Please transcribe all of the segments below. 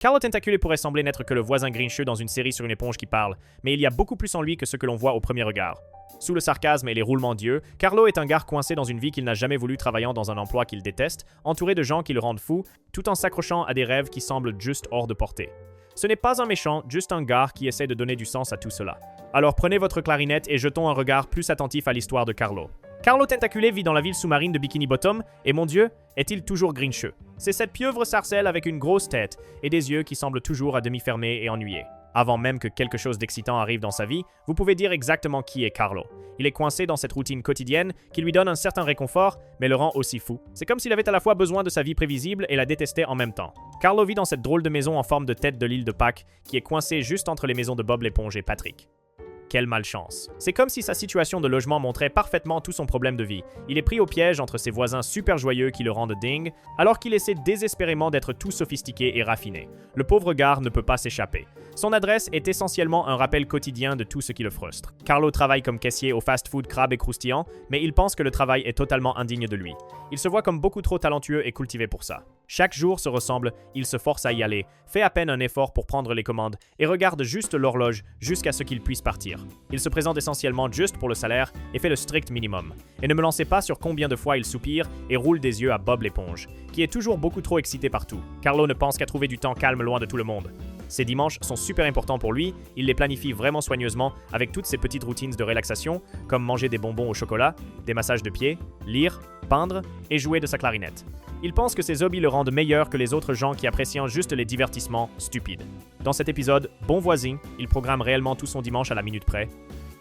Carlo Tentaculé pourrait sembler n'être que le voisin grincheux dans une série sur une éponge qui parle, mais il y a beaucoup plus en lui que ce que l'on voit au premier regard. Sous le sarcasme et les roulements d'yeux, Carlo est un gars coincé dans une vie qu'il n'a jamais voulu, travaillant dans un emploi qu'il déteste, entouré de gens qui le rendent fou, tout en s'accrochant à des rêves qui semblent juste hors de portée. Ce n'est pas un méchant, juste un gars qui essaie de donner du sens à tout cela. Alors prenez votre clarinette et jetons un regard plus attentif à l'histoire de Carlo. Carlo Tentaculé vit dans la ville sous-marine de Bikini Bottom, et mon Dieu, est-il toujours grincheux. C'est cette pieuvre sarcelle avec une grosse tête et des yeux qui semblent toujours à demi fermés et ennuyés. Avant même que quelque chose d'excitant arrive dans sa vie, vous pouvez dire exactement qui est Carlo. Il est coincé dans cette routine quotidienne qui lui donne un certain réconfort, mais le rend aussi fou. C'est comme s'il avait à la fois besoin de sa vie prévisible et la détestait en même temps. Carlo vit dans cette drôle de maison en forme de tête de l'île de Pâques, qui est coincée juste entre les maisons de Bob l'éponge et Patrick. Quelle malchance. C'est comme si sa situation de logement montrait parfaitement tout son problème de vie. Il est pris au piège entre ses voisins super joyeux qui le rendent dingue, alors qu'il essaie désespérément d'être tout sophistiqué et raffiné. Le pauvre gars ne peut pas s'échapper. Son adresse est essentiellement un rappel quotidien de tout ce qui le frustre. Carlo travaille comme caissier au fast-food crabe et croustillant, mais il pense que le travail est totalement indigne de lui. Il se voit comme beaucoup trop talentueux et cultivé pour ça. Chaque jour se ressemble, il se force à y aller, fait à peine un effort pour prendre les commandes et regarde juste l'horloge jusqu'à ce qu'il puisse partir. Il se présente essentiellement juste pour le salaire et fait le strict minimum. Et ne me lancez pas sur combien de fois il soupire et roule des yeux à Bob l'éponge, qui est toujours beaucoup trop excité par tout. Carlo ne pense qu'à trouver du temps calme loin de tout le monde. Ses dimanches sont super importants pour lui, il les planifie vraiment soigneusement avec toutes ses petites routines de relaxation, comme manger des bonbons au chocolat, des massages de pieds, lire, peindre et jouer de sa clarinette. Il pense que ses hobbies le rendent meilleur que les autres gens qui apprécient juste les divertissements stupides. Dans cet épisode, bon voisin, il programme réellement tout son dimanche à la minute près.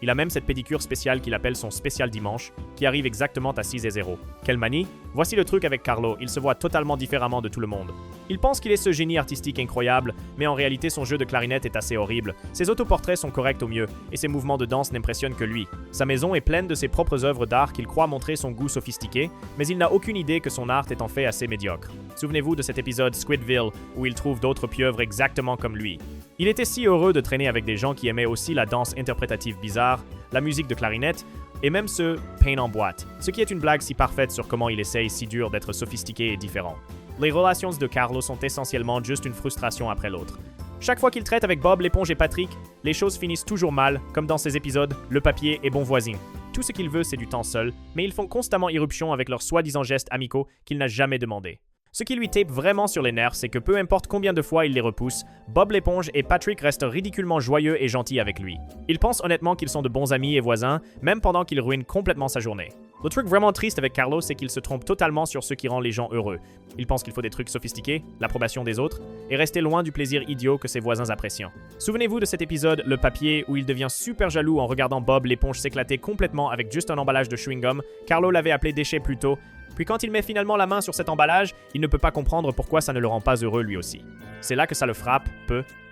Il a même cette pédicure spéciale qu'il appelle son spécial dimanche, qui arrive exactement à 6:0. Quelle manie! Voici le truc avec Carlo, il se voit totalement différemment de tout le monde. Il pense qu'il est ce génie artistique incroyable, mais en réalité son jeu de clarinette est assez horrible. Ses autoportraits sont corrects au mieux, et ses mouvements de danse n'impressionnent que lui. Sa maison est pleine de ses propres œuvres d'art qu'il croit montrer son goût sophistiqué, mais il n'a aucune idée que son art est en fait assez médiocre. Souvenez-vous de cet épisode Squidville, où il trouve d'autres pieuvres exactement comme lui. Il était si heureux de traîner avec des gens qui aimaient aussi la danse interprétative bizarre, la musique de clarinette, et même ce pain en boîte, ce qui est une blague si parfaite sur comment il essaye si dur d'être sophistiqué et différent. Les relations de Carlo sont essentiellement juste une frustration après l'autre. Chaque fois qu'il traite avec Bob l'éponge et Patrick, les choses finissent toujours mal, comme dans ces épisodes, le papier est bon voisin. Tout ce qu'il veut, c'est du temps seul, mais ils font constamment irruption avec leurs soi-disant gestes amicaux qu'il n'a jamais demandé. Ce qui lui tape vraiment sur les nerfs, c'est que peu importe combien de fois il les repousse, Bob l'éponge et Patrick restent ridiculement joyeux et gentils avec lui. Il pense honnêtement qu'ils sont de bons amis et voisins, même pendant qu'il ruine complètement sa journée. Le truc vraiment triste avec Carlo, c'est qu'il se trompe totalement sur ce qui rend les gens heureux. Il pense qu'il faut des trucs sophistiqués, l'approbation des autres, et rester loin du plaisir idiot que ses voisins apprécient. Souvenez-vous de cet épisode, le papier, où il devient super jaloux en regardant Bob l'éponge s'éclater complètement avec juste un emballage de chewing-gum. Carlo l'avait appelé déchet plus tôt. Puis quand il met finalement la main sur cet emballage, il ne peut pas comprendre pourquoi ça ne le rend pas heureux lui aussi. C'est là que ça le frappe,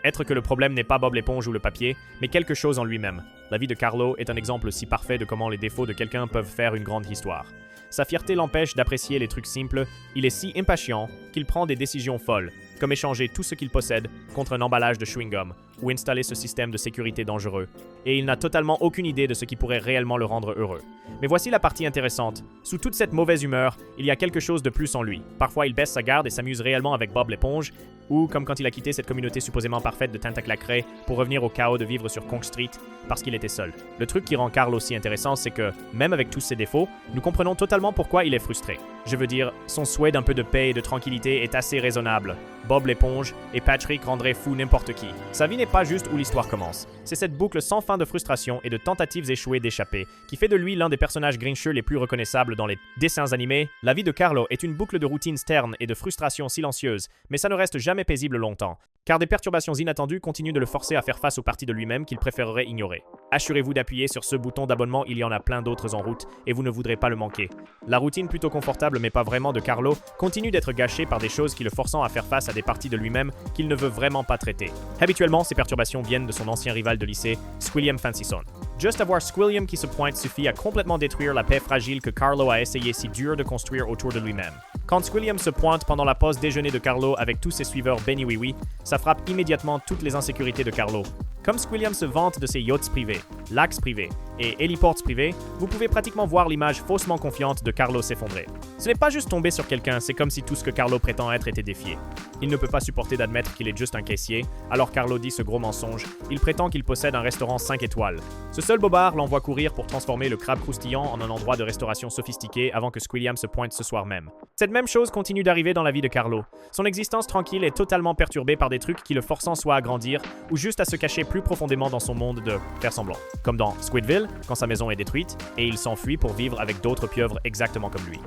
être que le problème n'est pas Bob l'éponge ou le papier, mais quelque chose en lui-même. La vie de Carlo est un exemple si parfait de comment les défauts de quelqu'un peuvent faire une grande histoire. Sa fierté l'empêche d'apprécier les trucs simples, il est si impatient qu'il prend des décisions folles, comme échanger tout ce qu'il possède contre un emballage de chewing-gum ou installer ce système de sécurité dangereux. Et il n'a totalement aucune idée de ce qui pourrait réellement le rendre heureux. Mais voici la partie intéressante. Sous toute cette mauvaise humeur, il y a quelque chose de plus en lui. Parfois, il baisse sa garde et s'amuse réellement avec Bob l'éponge, ou comme quand il a quitté cette communauté supposément parfaite de Tentaclacré pour revenir au chaos de vivre sur Conch Street parce qu'il était seul. Le truc qui rend Carlo si intéressant, c'est que, même avec tous ses défauts, nous comprenons totalement pourquoi il est frustré. Je veux dire, son souhait d'un peu de paix et de tranquillité est assez raisonnable. Bob l'éponge et Patrick rendraient fou n'importe qui. Sa vie n'est pas juste où l'histoire commence. C'est cette boucle sans fin de frustration et de tentatives échouées d'échapper qui fait de lui l'un des personnages grincheux les plus reconnaissables dans les dessins animés. La vie de Carlo est une boucle de routines ternes et de frustrations silencieuses, mais ça ne reste jamais paisible longtemps, car des perturbations inattendues continuent de le forcer à faire face aux parties de lui-même qu'il préférerait ignorer. Assurez-vous d'appuyer sur ce bouton d'abonnement, il y en a plein d'autres en route et vous ne voudrez pas le manquer. La routine plutôt confortable mais pas vraiment de Carlo continue d'être gâchée par des choses qui le forçant à faire face à des parties de lui-même qu'il ne veut vraiment pas traiter. Habituellement, ces perturbations viennent de son ancien rival de lycée, Squilliam Fancyson. Juste avoir Squilliam qui se pointe suffit à complètement détruire la paix fragile que Carlo a essayé si dur de construire autour de lui-même. Quand Squilliam se pointe pendant la pause déjeuner de Carlo avec tous ses suiveurs Benny Oui Oui, ça frappe immédiatement toutes les insécurités de Carlo. Comme Squilliam se vante de ses yachts privés, lacs privés et heliports privés, vous pouvez pratiquement voir l'image faussement confiante de Carlo s'effondrer. Ce n'est pas juste tomber sur quelqu'un, c'est comme si tout ce que Carlo prétend être était défié. Il ne peut pas supporter d'admettre qu'il est juste un caissier, alors Carlo dit ce gros mensonge. Il prétend qu'il possède un restaurant 5 étoiles. Ce seul bobard l'envoie courir pour transformer le crabe croustillant en un endroit de restauration sophistiqué avant que Squilliam se pointe ce soir même. Cette même chose continue d'arriver dans la vie de Carlo. Son existence tranquille est totalement perturbée par des trucs qui le forçant soit à grandir ou juste à se cacher plus profondément dans son monde de faire semblant. Comme dans Squidville, quand sa maison est détruite et il s'enfuit pour vivre avec d'autres pieuvres exactement comme lui.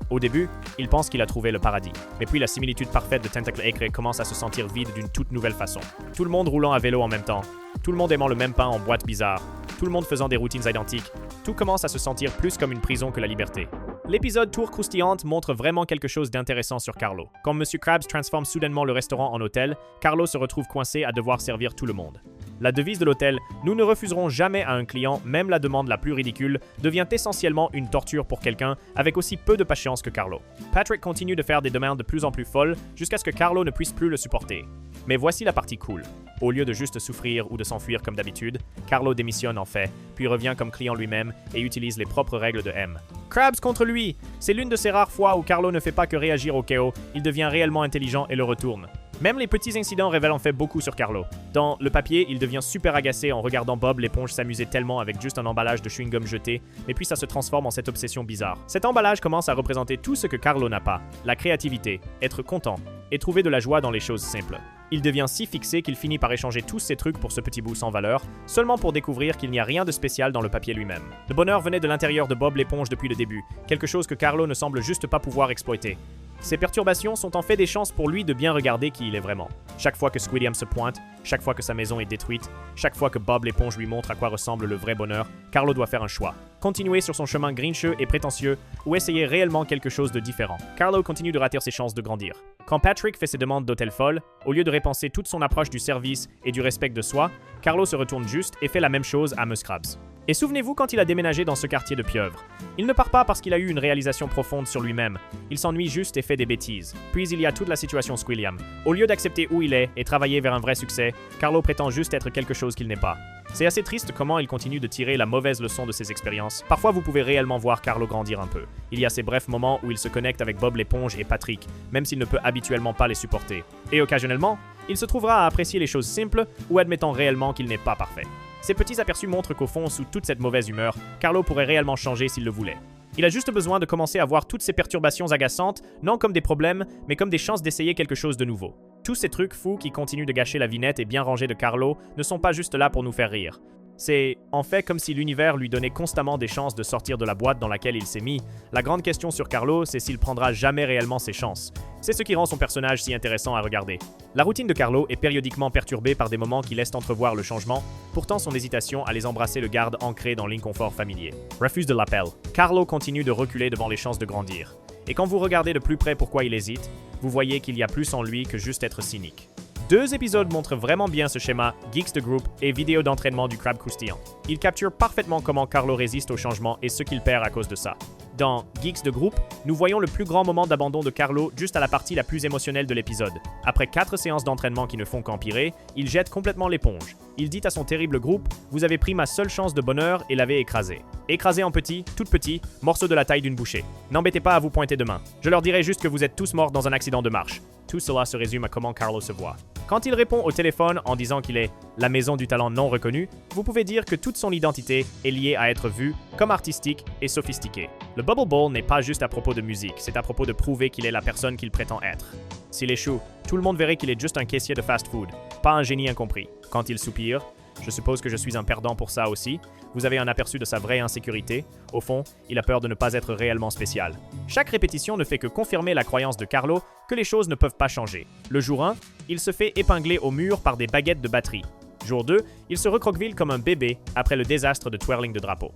Au début, il pense qu'il a trouvé le paradis, mais puis la similitude parfaite de Tentacle Acre commence à se sentir vide d'une toute nouvelle façon. Tout le monde roulant à vélo en même temps, tout le monde aimant le même pain en boîte bizarre, tout le monde faisant des routines identiques, tout commence à se sentir plus comme une prison que la liberté. L'épisode Tour croustillante montre vraiment quelque chose d'intéressant sur Carlo. Quand Monsieur Krabs transforme soudainement le restaurant en hôtel, Carlo se retrouve coincé à devoir servir tout le monde. La devise de l'hôtel « Nous ne refuserons jamais à un client, même la demande la plus ridicule » devient essentiellement une torture pour quelqu'un avec aussi peu de patience que Carlo. Patrick continue de faire des demandes de plus en plus folles jusqu'à ce que Carlo ne puisse plus le supporter. Mais voici la partie cool. Au lieu de juste souffrir ou de s'enfuir comme d'habitude, Carlo démissionne en fait, puis revient comme client lui-même et utilise les propres règles de M. Krabs contre lui! C'est l'une de ces rares fois où Carlo ne fait pas que réagir au chaos, il devient réellement intelligent et le retourne. Même les petits incidents révèlent en fait beaucoup sur Carlo. Dans le papier, il devient super agacé en regardant Bob l'éponge s'amuser tellement avec juste un emballage de chewing-gum jeté, mais puis ça se transforme en cette obsession bizarre. Cet emballage commence à représenter tout ce que Carlo n'a pas, la créativité, être content, et trouver de la joie dans les choses simples. Il devient si fixé qu'il finit par échanger tous ses trucs pour ce petit bout sans valeur, seulement pour découvrir qu'il n'y a rien de spécial dans le papier lui-même. Le bonheur venait de l'intérieur de Bob l'éponge depuis le début, quelque chose que Carlo ne semble juste pas pouvoir exploiter. Ces perturbations sont en fait des chances pour lui de bien regarder qui il est vraiment. Chaque fois que Squidliam se pointe, chaque fois que sa maison est détruite, chaque fois que Bob l'éponge lui montre à quoi ressemble le vrai bonheur, Carlo doit faire un choix. Continuer sur son chemin grincheux et prétentieux ou essayer réellement quelque chose de différent. Carlo continue de rater ses chances de grandir. Quand Patrick fait ses demandes d'hôtel folle, au lieu de repenser toute son approche du service et du respect de soi, Carlo se retourne juste et fait la même chose à Mus Krabs. Et souvenez-vous quand il a déménagé dans ce quartier de pieuvres. Il ne part pas parce qu'il a eu une réalisation profonde sur lui-même. Il s'ennuie juste et fait des bêtises. Puis il y a toute la situation Squilliam. Au lieu d'accepter où il est et travailler vers un vrai succès, Carlo prétend juste être quelque chose qu'il n'est pas. C'est assez triste comment il continue de tirer la mauvaise leçon de ses expériences. Parfois vous pouvez réellement voir Carlo grandir un peu. Il y a ces brefs moments où il se connecte avec Bob l'éponge et Patrick, même s'il ne peut habituellement pas les supporter. Et occasionnellement, il se trouvera à apprécier les choses simples ou admettant réellement qu'il n'est pas parfait. Ces petits aperçus montrent qu'au fond, sous toute cette mauvaise humeur, Carlo pourrait réellement changer s'il le voulait. Il a juste besoin de commencer à voir toutes ces perturbations agaçantes, non comme des problèmes, mais comme des chances d'essayer quelque chose de nouveau. Tous ces trucs fous qui continuent de gâcher la vie nette et bien rangée de Carlo ne sont pas juste là pour nous faire rire. C'est en fait comme si l'univers lui donnait constamment des chances de sortir de la boîte dans laquelle il s'est mis. La grande question sur Carlo, c'est s'il prendra jamais réellement ses chances. C'est ce qui rend son personnage si intéressant à regarder. La routine de Carlo est périodiquement perturbée par des moments qui laissent entrevoir le changement, pourtant son hésitation à les embrasser le garde ancré dans l'inconfort familier. Refuse de l'appel. Carlo continue de reculer devant les chances de grandir. Et quand vous regardez de plus près pourquoi il hésite, vous voyez qu'il y a plus en lui que juste être cynique. 2 épisodes montrent vraiment bien ce schéma, Geeks de groupe et vidéo d'entraînement du crabe croustillant. Ils capturent parfaitement comment Carlo résiste au changement et ce qu'il perd à cause de ça. Dans Geeks de groupe, nous voyons le plus grand moment d'abandon de Carlo juste à la partie la plus émotionnelle de l'épisode. Après 4 séances d'entraînement qui ne font qu'empirer, il jette complètement l'éponge. Il dit à son terrible groupe « Vous avez pris ma seule chance de bonheur et l'avez écrasé. Écrasé en petits, tout petits, morceaux de la taille d'une bouchée. N'embêtez pas à vous pointer demain. Je leur dirai juste que vous êtes tous morts dans un accident de marche. » Tout cela se résume à comment Carlo se voit. Quand il répond au téléphone en disant qu'il est « la maison du talent non reconnu », vous pouvez dire que toute son identité est liée à être vu comme artistique et sophistiqué. Le Bubble Bowl n'est pas juste à propos de musique, c'est à propos de prouver qu'il est la personne qu'il prétend être. S'il échoue, tout le monde verrait qu'il est juste un caissier de fast-food, pas un génie incompris. Quand il soupire, je suppose que je suis un perdant pour ça aussi, vous avez un aperçu de sa vraie insécurité. Au fond, il a peur de ne pas être réellement spécial. Chaque répétition ne fait que confirmer la croyance de Carlo que les choses ne peuvent pas changer. Le jour 1, il se fait épingler au mur par des baguettes de batterie. Jour 2, il se recroqueville comme un bébé après le désastre de twirling de drapeau.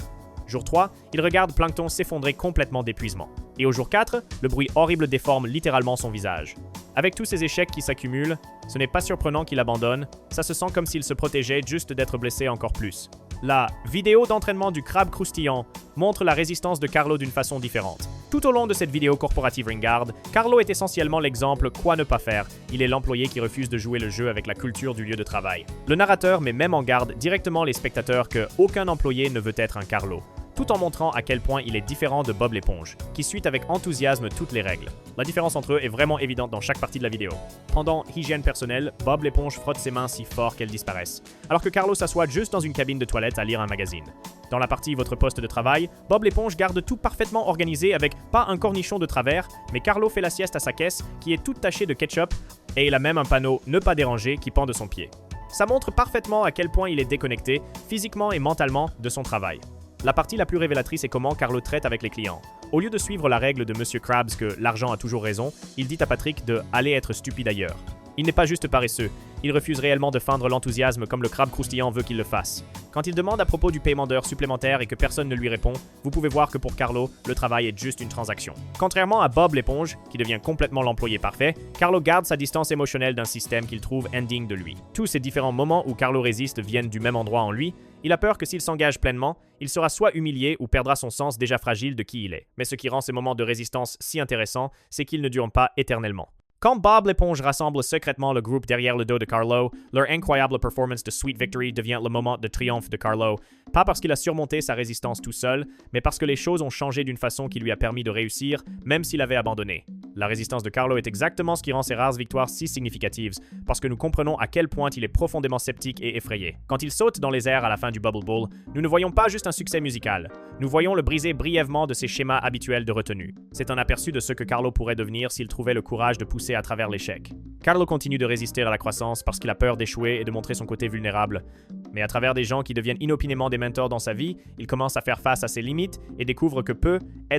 Jour 3, il regarde Plankton s'effondrer complètement d'épuisement. Et au jour 4, le bruit horrible déforme littéralement son visage. Avec tous ces échecs qui s'accumulent, ce n'est pas surprenant qu'il abandonne, ça se sent comme s'il se protégeait juste d'être blessé encore plus. La vidéo d'entraînement du crabe croustillant montre la résistance de Carlo d'une façon différente. Tout au long de cette vidéo Corporative Ringard, Carlo est essentiellement l'exemple quoi ne pas faire. Il est l'employé qui refuse de jouer le jeu avec la culture du lieu de travail. Le narrateur met même en garde directement les spectateurs que aucun employé ne veut être un Carlo, tout en montrant à quel point il est différent de Bob l'éponge, qui suit avec enthousiasme toutes les règles. La différence entre eux est vraiment évidente dans chaque partie de la vidéo. Pendant hygiène personnelle, Bob l'éponge frotte ses mains si fort qu'elles disparaissent, alors que Carlo s'assoit juste dans une cabine de toilette à lire un magazine. Dans la partie votre poste de travail, Bob l'éponge garde tout parfaitement organisé avec pas un cornichon de travers, mais Carlo fait la sieste à sa caisse qui est toute tachée de ketchup et il a même un panneau ne pas déranger qui pend de son pied. Ça montre parfaitement à quel point il est déconnecté, physiquement et mentalement, de son travail. La partie la plus révélatrice est comment Carlo traite avec les clients. Au lieu de suivre la règle de Monsieur Krabs que l'argent a toujours raison, il dit à Patrick de « aller être stupide ailleurs ». Il n'est pas juste paresseux, il refuse réellement de feindre l'enthousiasme comme le crabe croustillant veut qu'il le fasse. Quand il demande à propos du paiement d'heures supplémentaires et que personne ne lui répond, vous pouvez voir que pour Carlo, le travail est juste une transaction. Contrairement à Bob l'éponge, qui devient complètement l'employé parfait, Carlo garde sa distance émotionnelle d'un système qu'il trouve indigne de lui. Tous ces différents moments où Carlo résiste viennent du même endroit en lui, il a peur que s'il s'engage pleinement, il sera soit humilié ou perdra son sens déjà fragile de qui il est. Mais ce qui rend ces moments de résistance si intéressants, c'est qu'ils ne durent pas éternellement. Quand Bob l'éponge rassemble secrètement le groupe derrière le dos de Carlo, leur incroyable performance de Sweet Victory devient le moment de triomphe de Carlo, pas parce qu'il a surmonté sa résistance tout seul, mais parce que les choses ont changé d'une façon qui lui a permis de réussir, même s'il avait abandonné. La résistance de Carlo est exactement ce qui rend ses rares victoires si significatives, parce que nous comprenons à quel point il est profondément sceptique et effrayé. Quand il saute dans les airs à la fin du Bubble Bowl, nous ne voyons pas juste un succès musical, nous voyons le briser brièvement de ses schémas habituels de retenue. C'est un aperçu de ce que Carlo pourrait devenir s'il trouvait le courage de pousser à travers l'échec. Carlo continue de résister à la croissance parce qu'il a peur d'échouer et de montrer son côté vulnérable. Mais à travers des gens qui deviennent inopinément des mentors dans sa vie, il commence à faire face à ses limites et découvre que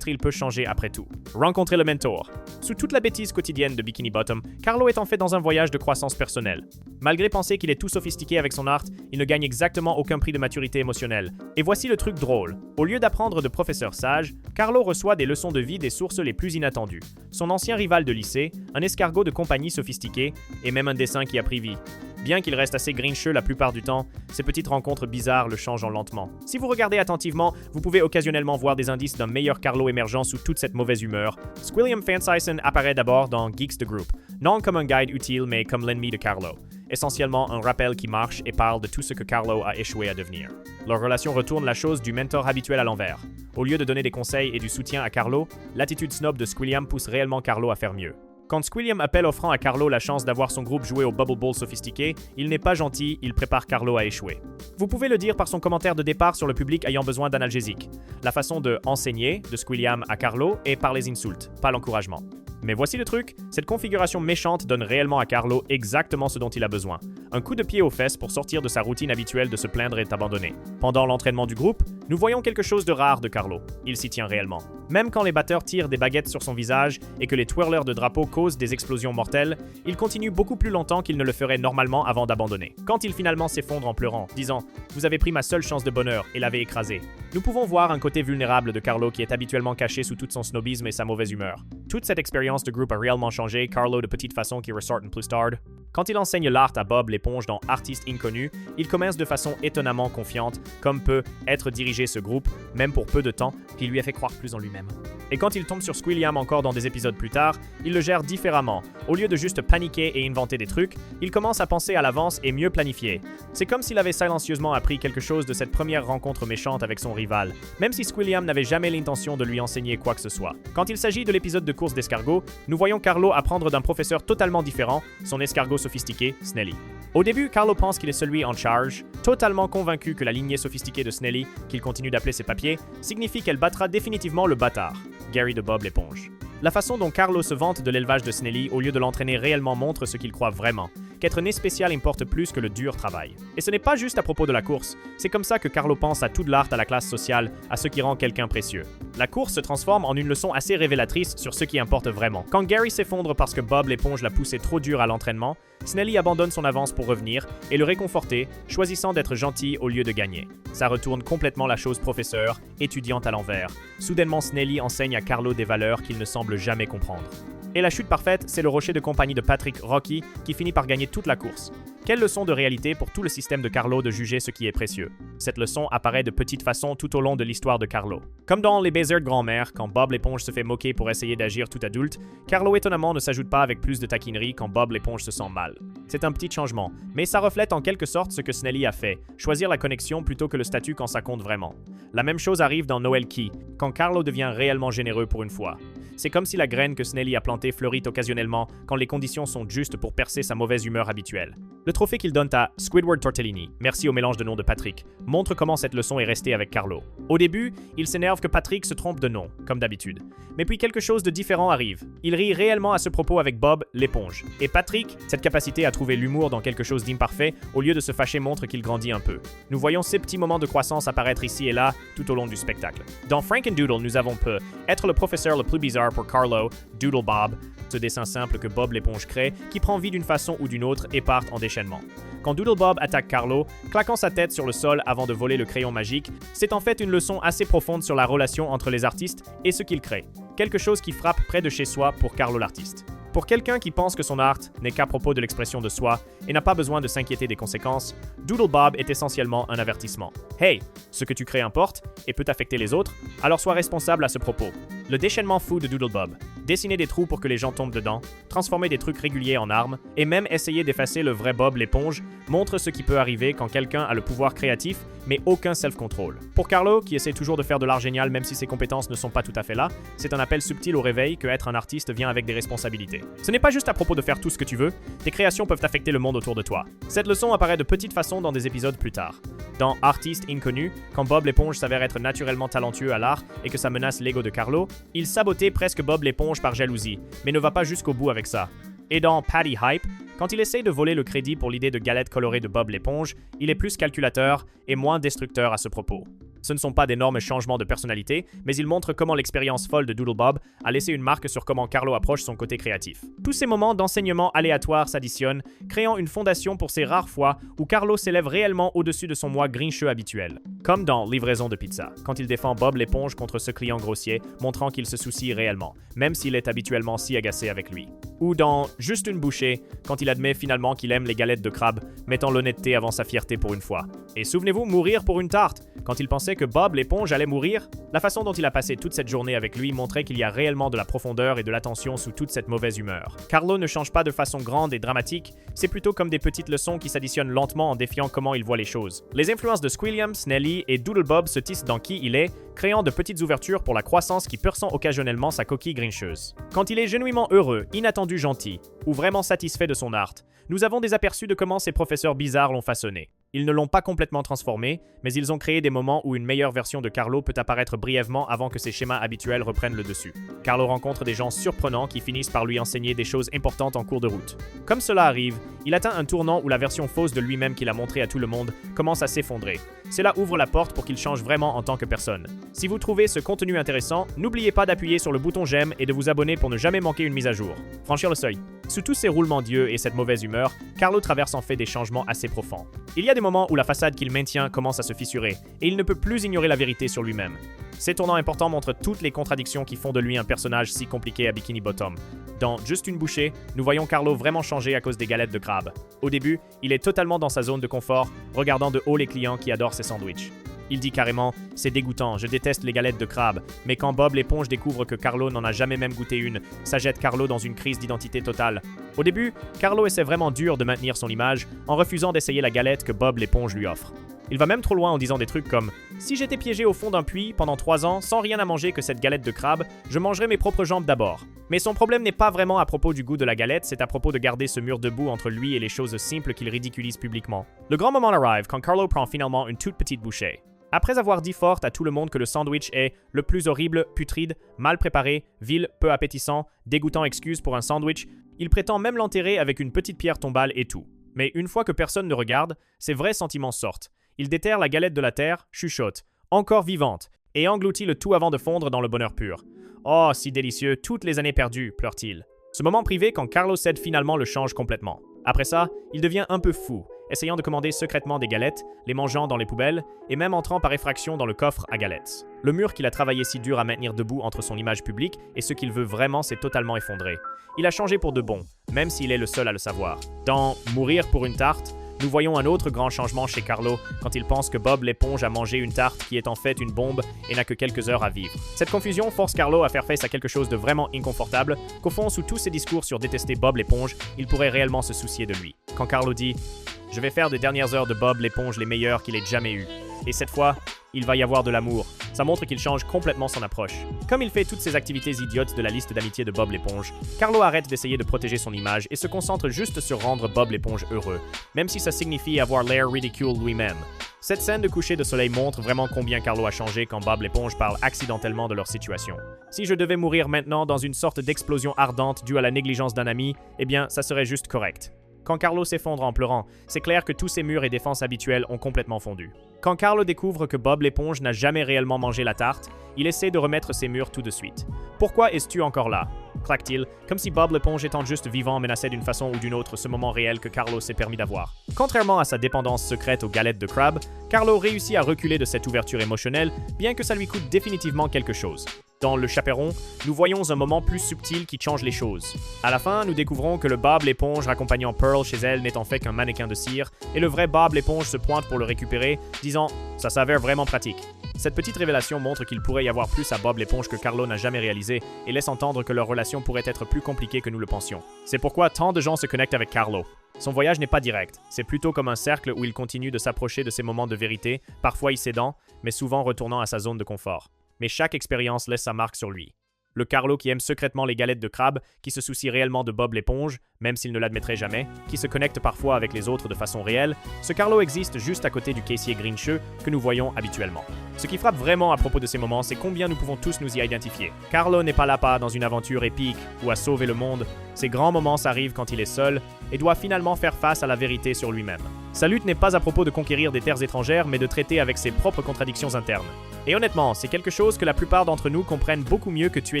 il peut changer après tout. Rencontrer le mentor. Sous toute la bêtise quotidienne de Bikini Bottom, Carlo est en fait dans un voyage de croissance personnelle. Malgré penser qu'il est tout sophistiqué avec son art, il ne gagne exactement aucun prix de maturité émotionnelle. Et voici le truc drôle. Au lieu d'apprendre de professeurs sages, Carlo reçoit des leçons de vie des sources les plus inattendues. Son ancien rival de lycée, un escargot de compagnie sophistiqué, et même un dessin qui a pris vie. Bien qu'il reste assez grincheux la plupart du temps, ces petites rencontres bizarres le changent lentement. Si vous regardez attentivement, vous pouvez occasionnellement voir des indices d'un meilleur Carlo émergent sous toute cette mauvaise humeur. Squilliam Fancyson apparaît d'abord dans Geeks the Group, non comme un guide utile mais comme l'ennemi de Carlo. Essentiellement un rappel qui marche et parle de tout ce que Carlo a échoué à devenir. Leur relation retourne la chose du mentor habituel à l'envers. Au lieu de donner des conseils et du soutien à Carlo, l'attitude snob de Squilliam pousse réellement Carlo à faire mieux. Quand Squilliam appelle offrant à Carlo la chance d'avoir son groupe jouer au Bubble Bowl sophistiqué, il n'est pas gentil, il prépare Carlo à échouer. Vous pouvez le dire par son commentaire de départ sur le public ayant besoin d'analgésiques. La façon de enseigner de Squilliam à Carlo est par les insultes, pas l'encouragement. Mais voici le truc, cette configuration méchante donne réellement à Carlo exactement ce dont il a besoin. Un coup de pied aux fesses pour sortir de sa routine habituelle de se plaindre et d'abandonner. Pendant l'entraînement du groupe, nous voyons quelque chose de rare de Carlo. Il s'y tient réellement. Même quand les batteurs tirent des baguettes sur son visage et que les twirlers de drapeaux causent des explosions mortelles, il continue beaucoup plus longtemps qu'il ne le ferait normalement avant d'abandonner. Quand il finalement s'effondre en pleurant, disant « Vous avez pris ma seule chance de bonheur et l'avez écrasé », nous pouvons voir un côté vulnérable de Carlo qui est habituellement caché sous tout son snobisme et sa mauvaise humeur. Toute cette expérience de groupe a réellement changé Carlo de petite façon qui ressort plus tard. Quand il enseigne l'art à Bob l'éponge dans Artiste Inconnu, il commence de façon étonnamment confiante, comme peut être dirigé ce groupe, même pour peu de temps, qui lui a fait croire plus en lui-même. Et quand il tombe sur Squilliam encore dans des épisodes plus tard, il le gère différemment. Au lieu de juste paniquer et inventer des trucs, il commence à penser à l'avance et mieux planifier. C'est comme s'il avait silencieusement appris quelque chose de cette première rencontre méchante avec son rival, même si Squilliam n'avait jamais l'intention de lui enseigner quoi que ce soit. Quand il s'agit de l'épisode de course d'escargot, nous voyons Carlo apprendre d'un professeur totalement différent, son escargot sophistiqué, Snelly. Au début, Carlo pense qu'il est celui en charge, totalement convaincu que la lignée sophistiquée de Snelly, qu'il continue d'appeler ses papiers, signifie qu'elle battra définitivement le bâtard, Gary de Bob l'éponge. La façon dont Carlo se vante de l'élevage de Snelly au lieu de l'entraîner réellement montre ce qu'il croit vraiment. qu'être né spécial importe plus que le dur travail. Et ce n'est pas juste à propos de la course, c'est comme ça que Carlo pense à tout de l'art, à la classe sociale, à ce qui rend quelqu'un précieux. La course se transforme en une leçon assez révélatrice sur ce qui importe vraiment. Quand Gary s'effondre parce que Bob l'éponge l'a poussé trop dur à l'entraînement, Snelly abandonne son avance pour revenir et le réconforter, choisissant d'être gentil au lieu de gagner. Ça retourne complètement la chose professeur, étudiante à l'envers. Soudainement, Snelly enseigne à Carlo des valeurs qu'il ne semble jamais comprendre. Et la chute parfaite, c'est le rocher de compagnie de Patrick, Rocky, qui finit par gagner toute la course. Quelle leçon de réalité pour tout le système de Carlo de juger ce qui est précieux. Cette leçon apparaît de petites façons tout au long de l'histoire de Carlo. Comme dans Les baisers de grand-mère, quand Bob l'éponge se fait moquer pour essayer d'agir tout adulte, Carlo étonnamment ne s'ajoute pas avec plus de taquinerie quand Bob l'éponge se sent mal. C'est un petit changement, mais ça reflète en quelque sorte ce que Snelly a fait, choisir la connexion plutôt que le statut quand ça compte vraiment. La même chose arrive dans Noel Key, quand Carlo devient réellement généreux pour une fois. C'est comme si la graine que Snelly a plantée fleurit occasionnellement quand les conditions sont justes pour percer sa mauvaise humeur habituelle. Le trophée qu'il donne à Squidward Tortellini, merci au mélange de noms de Patrick, montre comment cette leçon est restée avec Carlo. Au début, il s'énerve que Patrick se trompe de nom, comme d'habitude. Mais puis quelque chose de différent arrive. Il rit réellement à ce propos avec Bob l'éponge. Et Patrick, cette capacité à trouver l'humour dans quelque chose d'imparfait, au lieu de se fâcher, montre qu'il grandit un peu. Nous voyons ces petits moments de croissance apparaître ici et là, tout au long du spectacle. Dans Frankendoodle, nous avons peu être le professeur le plus bizarre pour Carlo, Doodle Bob, ce dessin simple que Bob l'éponge crée, qui prend vie d'une façon ou d'une autre et part en déchaînement. Quand Doodle Bob attaque Carlo, claquant sa tête sur le sol avant de voler le crayon magique, c'est en fait une leçon assez profonde sur la relation entre les artistes et ce qu'ils créent. Quelque chose qui frappe près de chez soi pour Carlo l'artiste. Pour quelqu'un qui pense que son art n'est qu'à propos de l'expression de soi et n'a pas besoin de s'inquiéter des conséquences, Doodle Bob est essentiellement un avertissement. Hey, ce que tu crées importe et peut affecter les autres, alors sois responsable à ce propos. Le déchaînement fou de Doodle Bob. Dessiner des trous pour que les gens tombent dedans, transformer des trucs réguliers en armes, et même essayer d'effacer le vrai Bob l'éponge, montre ce qui peut arriver quand quelqu'un a le pouvoir créatif, mais aucun self-control. Pour Carlo, qui essaie toujours de faire de l'art génial même si ses compétences ne sont pas tout à fait là, c'est un appel subtil au réveil que être un artiste vient avec des responsabilités. Ce n'est pas juste à propos de faire tout ce que tu veux, tes créations peuvent affecter le monde autour de toi. Cette leçon apparaît de petites façons dans des épisodes plus tard. Dans Artiste Inconnu, quand Bob l'éponge s'avère être naturellement talentueux à l'art et que ça menace l'ego de Carlo, il sabotait presque Bob l'éponge par jalousie, mais ne va pas jusqu'au bout avec ça. Et dans Patty Hype, quand il essaye de voler le crédit pour l'idée de galette colorée de Bob l'éponge, il est plus calculateur et moins destructeur à ce propos. Ce ne sont pas d'énormes changements de personnalité, mais ils montrent comment l'expérience folle de Doodle Bob a laissé une marque sur comment Carlo approche son côté créatif. Tous ces moments d'enseignement aléatoire s'additionnent, créant une fondation pour ces rares fois où Carlo s'élève réellement au-dessus de son moi grincheux habituel. Comme dans Livraison de pizza, quand il défend Bob l'éponge contre ce client grossier, montrant qu'il se soucie réellement, même s'il est habituellement si agacé avec lui. Ou dans Juste une bouchée, quand il admet finalement qu'il aime les galettes de crabe, mettant l'honnêteté avant sa fierté pour une fois. Et souvenez-vous, mourir pour une tarte, quand il pensait que Bob l'éponge allait mourir, la façon dont il a passé toute cette journée avec lui montrait qu'il y a réellement de la profondeur et de l'attention sous toute cette mauvaise humeur. Carlo ne change pas de façon grande et dramatique, c'est plutôt comme des petites leçons qui s'additionnent lentement en défiant comment il voit les choses. Les influences de Squilliam, Snelly et Doodle Bob se tissent dans qui il est, créant de petites ouvertures pour la croissance qui perçant occasionnellement sa coquille grincheuse. Quand il est genuinement heureux, inattendu gentil, ou vraiment satisfait de son art, nous avons des aperçus de comment ces professeurs bizarres l'ont façonné. Ils ne l'ont pas complètement transformé, mais ils ont créé des moments où une meilleure version de Carlo peut apparaître brièvement avant que ses schémas habituels reprennent le dessus. Carlo rencontre des gens surprenants qui finissent par lui enseigner des choses importantes en cours de route. Comme cela arrive, il atteint un tournant où la version fausse de lui-même qu'il a montrée à tout le monde commence à s'effondrer. Cela ouvre la porte pour qu'il change vraiment en tant que personne. Si vous trouvez ce contenu intéressant, n'oubliez pas d'appuyer sur le bouton j'aime et de vous abonner pour ne jamais manquer une mise à jour. Franchir le seuil. Sous tous ces roulements d'yeux et cette mauvaise humeur, Carlo traverse en fait des changements assez profonds. Il y a des moments où la façade qu'il maintient commence à se fissurer, et il ne peut plus ignorer la vérité sur lui-même. Ces tournants importants montrent toutes les contradictions qui font de lui un personnage si compliqué à Bikini Bottom. Dans Juste une bouchée, nous voyons Carlo vraiment changer à cause des galettes de crabe. Au début, il est totalement dans sa zone de confort, regardant de haut les clients qui adorent ses sandwichs. Il dit carrément « C'est dégoûtant, je déteste les galettes de crabe », mais quand Bob l'éponge découvre que Carlo n'en a jamais même goûté une, ça jette Carlo dans une crise d'identité totale. Au début, Carlo essaie vraiment dur de maintenir son image en refusant d'essayer la galette que Bob l'éponge lui offre. Il va même trop loin en disant des trucs comme « Si j'étais piégé au fond d'un puits pendant 3 ans sans rien à manger que cette galette de crabe, je mangerais mes propres jambes d'abord. » Mais son problème n'est pas vraiment à propos du goût de la galette, c'est à propos de garder ce mur debout entre lui et les choses simples qu'il ridiculise publiquement. Le grand moment arrive quand Carlo prend finalement une toute petite bouchée. Après avoir dit fort à tout le monde que le sandwich est le plus horrible, putride, mal préparé, vil, peu appétissant, dégoûtant excuse pour un sandwich, Il prétend même l'enterrer avec une petite pierre tombale et tout. Mais une fois que personne ne regarde, ses vrais sentiments sortent. Il déterre la galette de la terre, chuchote, encore vivante, et engloutit le tout avant de fondre dans le bonheur pur. Oh, si délicieux, toutes les années perdues, pleure-t-il. Ce moment privé quand Carlo cède finalement le change complètement. Après ça, il devient un peu fou, essayant de commander secrètement des galettes, les mangeant dans les poubelles, et même entrant par effraction dans le coffre à galettes. Le mur qu'il a travaillé si dur à maintenir debout entre son image publique et ce qu'il veut vraiment s'est totalement effondré. Il a changé pour de bon, même s'il est le seul à le savoir. Dans « Mourir pour une tarte », nous voyons un autre grand changement chez Carlo quand il pense que Bob l'éponge a mangé une tarte qui est en fait une bombe et n'a que quelques heures à vivre. Cette confusion force Carlo à faire face à quelque chose de vraiment inconfortable, qu'au fond, sous tous ses discours sur détester Bob l'éponge, il pourrait réellement se soucier de lui. Quand Carlo dit « Je vais faire des dernières heures de Bob l'éponge les meilleures qu'il ait jamais eues. Et cette fois, il va y avoir de l'amour. » Ça montre qu'il change complètement son approche. Comme il fait toutes ces activités idiotes de la liste d'amitié de Bob l'éponge, Carlo arrête d'essayer de protéger son image et se concentre juste sur rendre Bob l'éponge heureux, même si ça signifie avoir l'air ridicule lui-même. Cette scène de coucher de soleil montre vraiment combien Carlo a changé quand Bob l'éponge parle accidentellement de leur situation. Si je devais mourir maintenant dans une sorte d'explosion ardente due à la négligence d'un ami, eh bien, ça serait juste correct. Quand Carlo s'effondre en pleurant, c'est clair que tous ses murs et défenses habituels ont complètement fondu. Quand Carlo découvre que Bob l'éponge n'a jamais réellement mangé la tarte, il essaie de remettre ses murs tout de suite. « Pourquoi es-tu encore là ?» claque-t-il, comme si Bob l'éponge étant juste vivant menaçait d'une façon ou d'une autre ce moment réel que Carlo s'est permis d'avoir. Contrairement à sa dépendance secrète aux galettes de crabe, Carlo réussit à reculer de cette ouverture émotionnelle, bien que ça lui coûte définitivement quelque chose. Dans Le Chaperon, nous voyons un moment plus subtil qui change les choses. À la fin, nous découvrons que le Bob l'éponge raccompagnant Pearl chez elle n'est en fait qu'un mannequin de cire, et le vrai Bob l'éponge se pointe pour le récupérer, disant « ça s'avère vraiment pratique ». Cette petite révélation montre qu'il pourrait y avoir plus à Bob l'éponge que Carlo n'a jamais réalisé et laisse entendre que leur relation pourrait être plus compliquée que nous le pensions. C'est pourquoi tant de gens se connectent avec Carlo. Son voyage n'est pas direct, c'est plutôt comme un cercle où il continue de s'approcher de ses moments de vérité, parfois y cédant, mais souvent retournant à sa zone de confort. Mais chaque expérience laisse sa marque sur lui. Le Carlo qui aime secrètement les galettes de crabe, qui se soucie réellement de Bob l'éponge, même s'il ne l'admettrait jamais, qui se connecte parfois avec les autres de façon réelle, ce Carlo existe juste à côté du caissier grincheux que nous voyons habituellement. Ce qui frappe vraiment à propos de ces moments, c'est combien nous pouvons tous nous y identifier. Carlo n'est pas là dans une aventure épique ou à sauver le monde. Ces grands moments s'arrivent quand il est seul et doit finalement faire face à la vérité sur lui-même. Sa lutte n'est pas à propos de conquérir des terres étrangères, mais de traiter avec ses propres contradictions internes. Et honnêtement, c'est quelque chose que la plupart d'entre nous comprennent beaucoup mieux que tuer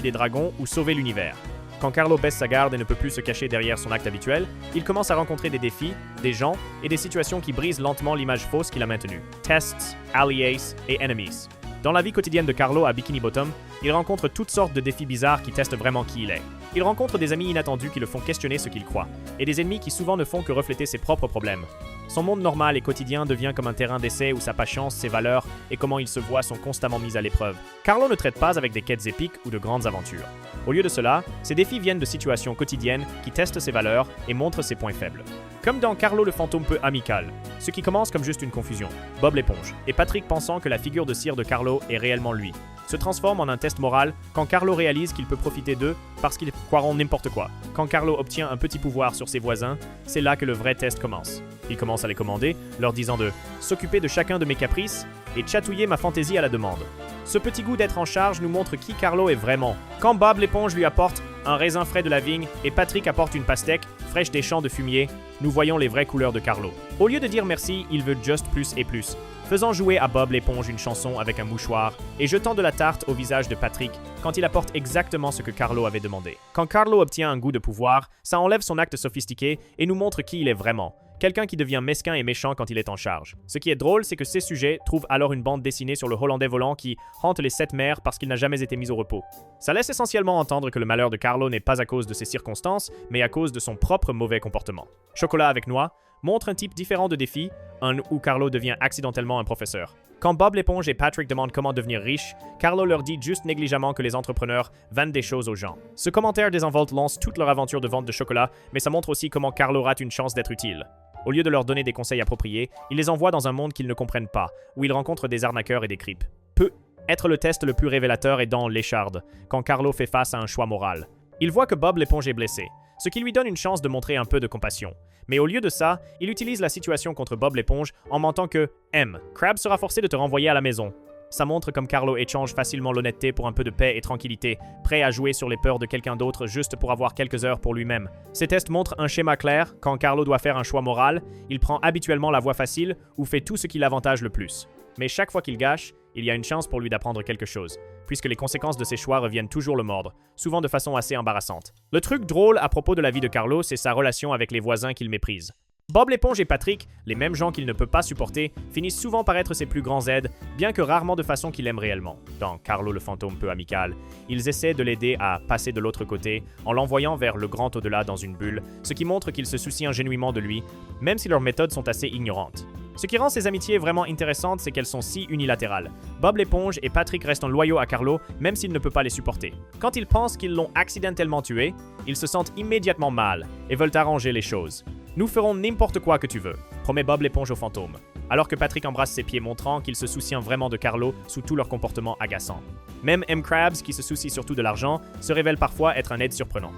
des dragons ou sauver l'univers. Quand Carlo baisse sa garde et ne peut plus se cacher derrière son acte habituel, il commence à rencontrer des défis, des gens et des situations qui brisent lentement l'image fausse qu'il a maintenue. Tests, allies et enemies. Dans la vie quotidienne de Carlo à Bikini Bottom, il rencontre toutes sortes de défis bizarres qui testent vraiment qui il est. Il rencontre des amis inattendus qui le font questionner ce qu'il croit, et des ennemis qui souvent ne font que refléter ses propres problèmes. Son monde normal et quotidien devient comme un terrain d'essai où sa patience, ses valeurs et comment il se voit sont constamment mises à l'épreuve. Carlo ne traite pas avec des quêtes épiques ou de grandes aventures. Au lieu de cela, ses défis viennent de situations quotidiennes qui testent ses valeurs et montrent ses points faibles. Comme dans Carlo le fantôme peu amical, ce qui commence comme juste une confusion. Bob l'éponge, et Patrick pensant que la figure de cire de Carlo est réellement lui, se transforme en un test moral quand Carlo réalise qu'il peut profiter d'eux parce qu'ils croiront n'importe quoi. Quand Carlo obtient un petit pouvoir sur ses voisins, c'est là que le vrai test commence. Il commence à les commander, leur disant de s'occuper de chacun de mes caprices et chatouiller ma fantaisie à la demande. Ce petit goût d'être en charge nous montre qui Carlo est vraiment. Quand Bob l'éponge lui apporte un raisin frais de la vigne et Patrick apporte une pastèque fraîche des champs de fumier, nous voyons les vraies couleurs de Carlo. Au lieu de dire merci, il veut juste plus et plus, faisant jouer à Bob l'éponge une chanson avec un mouchoir et jetant de la tarte au visage de Patrick quand il apporte exactement ce que Carlo avait demandé. Quand Carlo obtient un goût de pouvoir, ça enlève son acte sophistiqué et nous montre qui il est vraiment. Quelqu'un qui devient mesquin et méchant quand il est en charge. Ce qui est drôle, c'est que ces sujets trouvent alors une bande dessinée sur le Hollandais volant qui hante les 7 mers parce qu'il n'a jamais été mis au repos. Ça laisse essentiellement entendre que le malheur de Carlo n'est pas à cause de ses circonstances, mais à cause de son propre mauvais comportement. Chocolat avec noix montre un type différent de défi, un où Carlo devient accidentellement un professeur. Quand Bob l'éponge et Patrick demandent comment devenir riche, Carlo leur dit juste négligemment que les entrepreneurs vendent des choses aux gens. Ce commentaire désinvolte lance toute leur aventure de vente de chocolat, mais ça montre aussi comment Carlo rate une chance d'être utile. Au lieu de leur donner des conseils appropriés, il les envoie dans un monde qu'ils ne comprennent pas, où ils rencontrent des arnaqueurs et des creeps. Peut être le test le plus révélateur est dans L'Écharde, quand Carlo fait face à un choix moral. Il voit que Bob l'éponge est blessé, ce qui lui donne une chance de montrer un peu de compassion. Mais au lieu de ça, il utilise la situation contre Bob l'éponge en mentant que « M, Crab sera forcé de te renvoyer à la maison ». Ça montre comme Carlo échange facilement l'honnêteté pour un peu de paix et tranquillité, prêt à jouer sur les peurs de quelqu'un d'autre juste pour avoir quelques heures pour lui-même. Ces tests montrent un schéma clair. Quand Carlo doit faire un choix moral, il prend habituellement la voie facile ou fait tout ce qui l'avantage le plus. Mais chaque fois qu'il gâche, il y a une chance pour lui d'apprendre quelque chose, puisque les conséquences de ses choix reviennent toujours le mordre, souvent de façon assez embarrassante. Le truc drôle à propos de la vie de Carlo, c'est sa relation avec les voisins qu'il méprise. Bob l'éponge et Patrick, les mêmes gens qu'il ne peut pas supporter, finissent souvent par être ses plus grands aides, bien que rarement de façon qu'il aime réellement. Dans Carlo le fantôme peu amical, ils essaient de l'aider à passer de l'autre côté en l'envoyant vers le grand au-delà dans une bulle, ce qui montre qu'ils se soucient ingénument de lui, même si leurs méthodes sont assez ignorantes. Ce qui rend ces amitiés vraiment intéressantes, c'est qu'elles sont si unilatérales. Bob l'éponge et Patrick restent loyaux à Carlo, même s'il ne peut pas les supporter. Quand ils pensent qu'ils l'ont accidentellement tué, ils se sentent immédiatement mal et veulent arranger les choses. Nous ferons n'importe quoi que tu veux, promet Bob l'éponge au fantôme, alors que Patrick embrasse ses pieds montrant qu'il se soucie vraiment de Carlo sous tout leur comportement agaçant. Même M. Krabs, qui se soucie surtout de l'argent, se révèle parfois être un aide surprenant.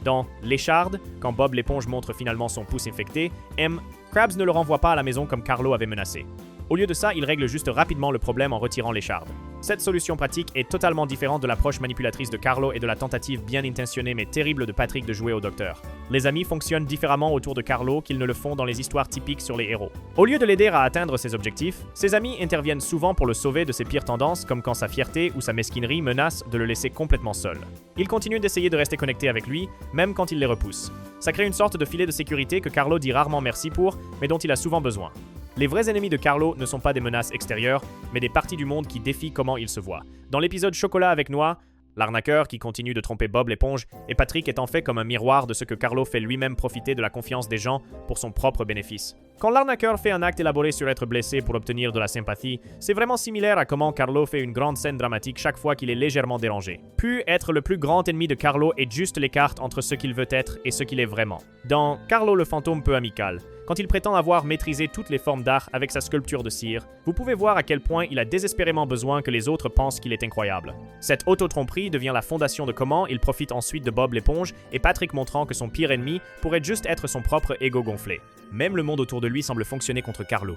Dans L'écharde, quand Bob l'éponge montre finalement son pouce infecté, M. Krabs ne le renvoie pas à la maison comme Carlo avait menacé. Au lieu de ça, il règle juste rapidement le problème en retirant l'écharde. Cette solution pratique est totalement différente de l'approche manipulatrice de Carlo et de la tentative bien intentionnée mais terrible de Patrick de jouer au docteur. Les amis fonctionnent différemment autour de Carlo qu'ils ne le font dans les histoires typiques sur les héros. Au lieu de l'aider à atteindre ses objectifs, ses amis interviennent souvent pour le sauver de ses pires tendances, comme quand sa fierté ou sa mesquinerie menacent de le laisser complètement seul. Ils continuent d'essayer de rester connectés avec lui, même quand il les repousse. Ça crée une sorte de filet de sécurité que Carlo dit rarement merci pour, mais dont il a souvent besoin. Les vrais ennemis de Carlo ne sont pas des menaces extérieures, mais des parties du monde qui défient comment il se voit. Dans l'épisode Chocolat avec Noix, l'arnaqueur qui continue de tromper Bob l'éponge et Patrick est en fait comme un miroir de ce que Carlo fait lui-même profiter de la confiance des gens pour son propre bénéfice. Quand l'arnaqueur fait un acte élaboré sur être blessé pour obtenir de la sympathie, c'est vraiment similaire à comment Carlo fait une grande scène dramatique chaque fois qu'il est légèrement dérangé. Puis être le plus grand ennemi de Carlo est juste les cartes entre ce qu'il veut être et ce qu'il est vraiment. Dans Carlo le fantôme peu amical, quand il prétend avoir maîtrisé toutes les formes d'art avec sa sculpture de cire, vous pouvez voir à quel point il a désespérément besoin que les autres pensent qu'il est incroyable. Cette auto-tromperie devient la fondation de comment il profite ensuite de Bob l'éponge et Patrick montrant que son pire ennemi pourrait juste être son propre ego gonflé. Même le monde autour de lui semble fonctionner contre Carlo.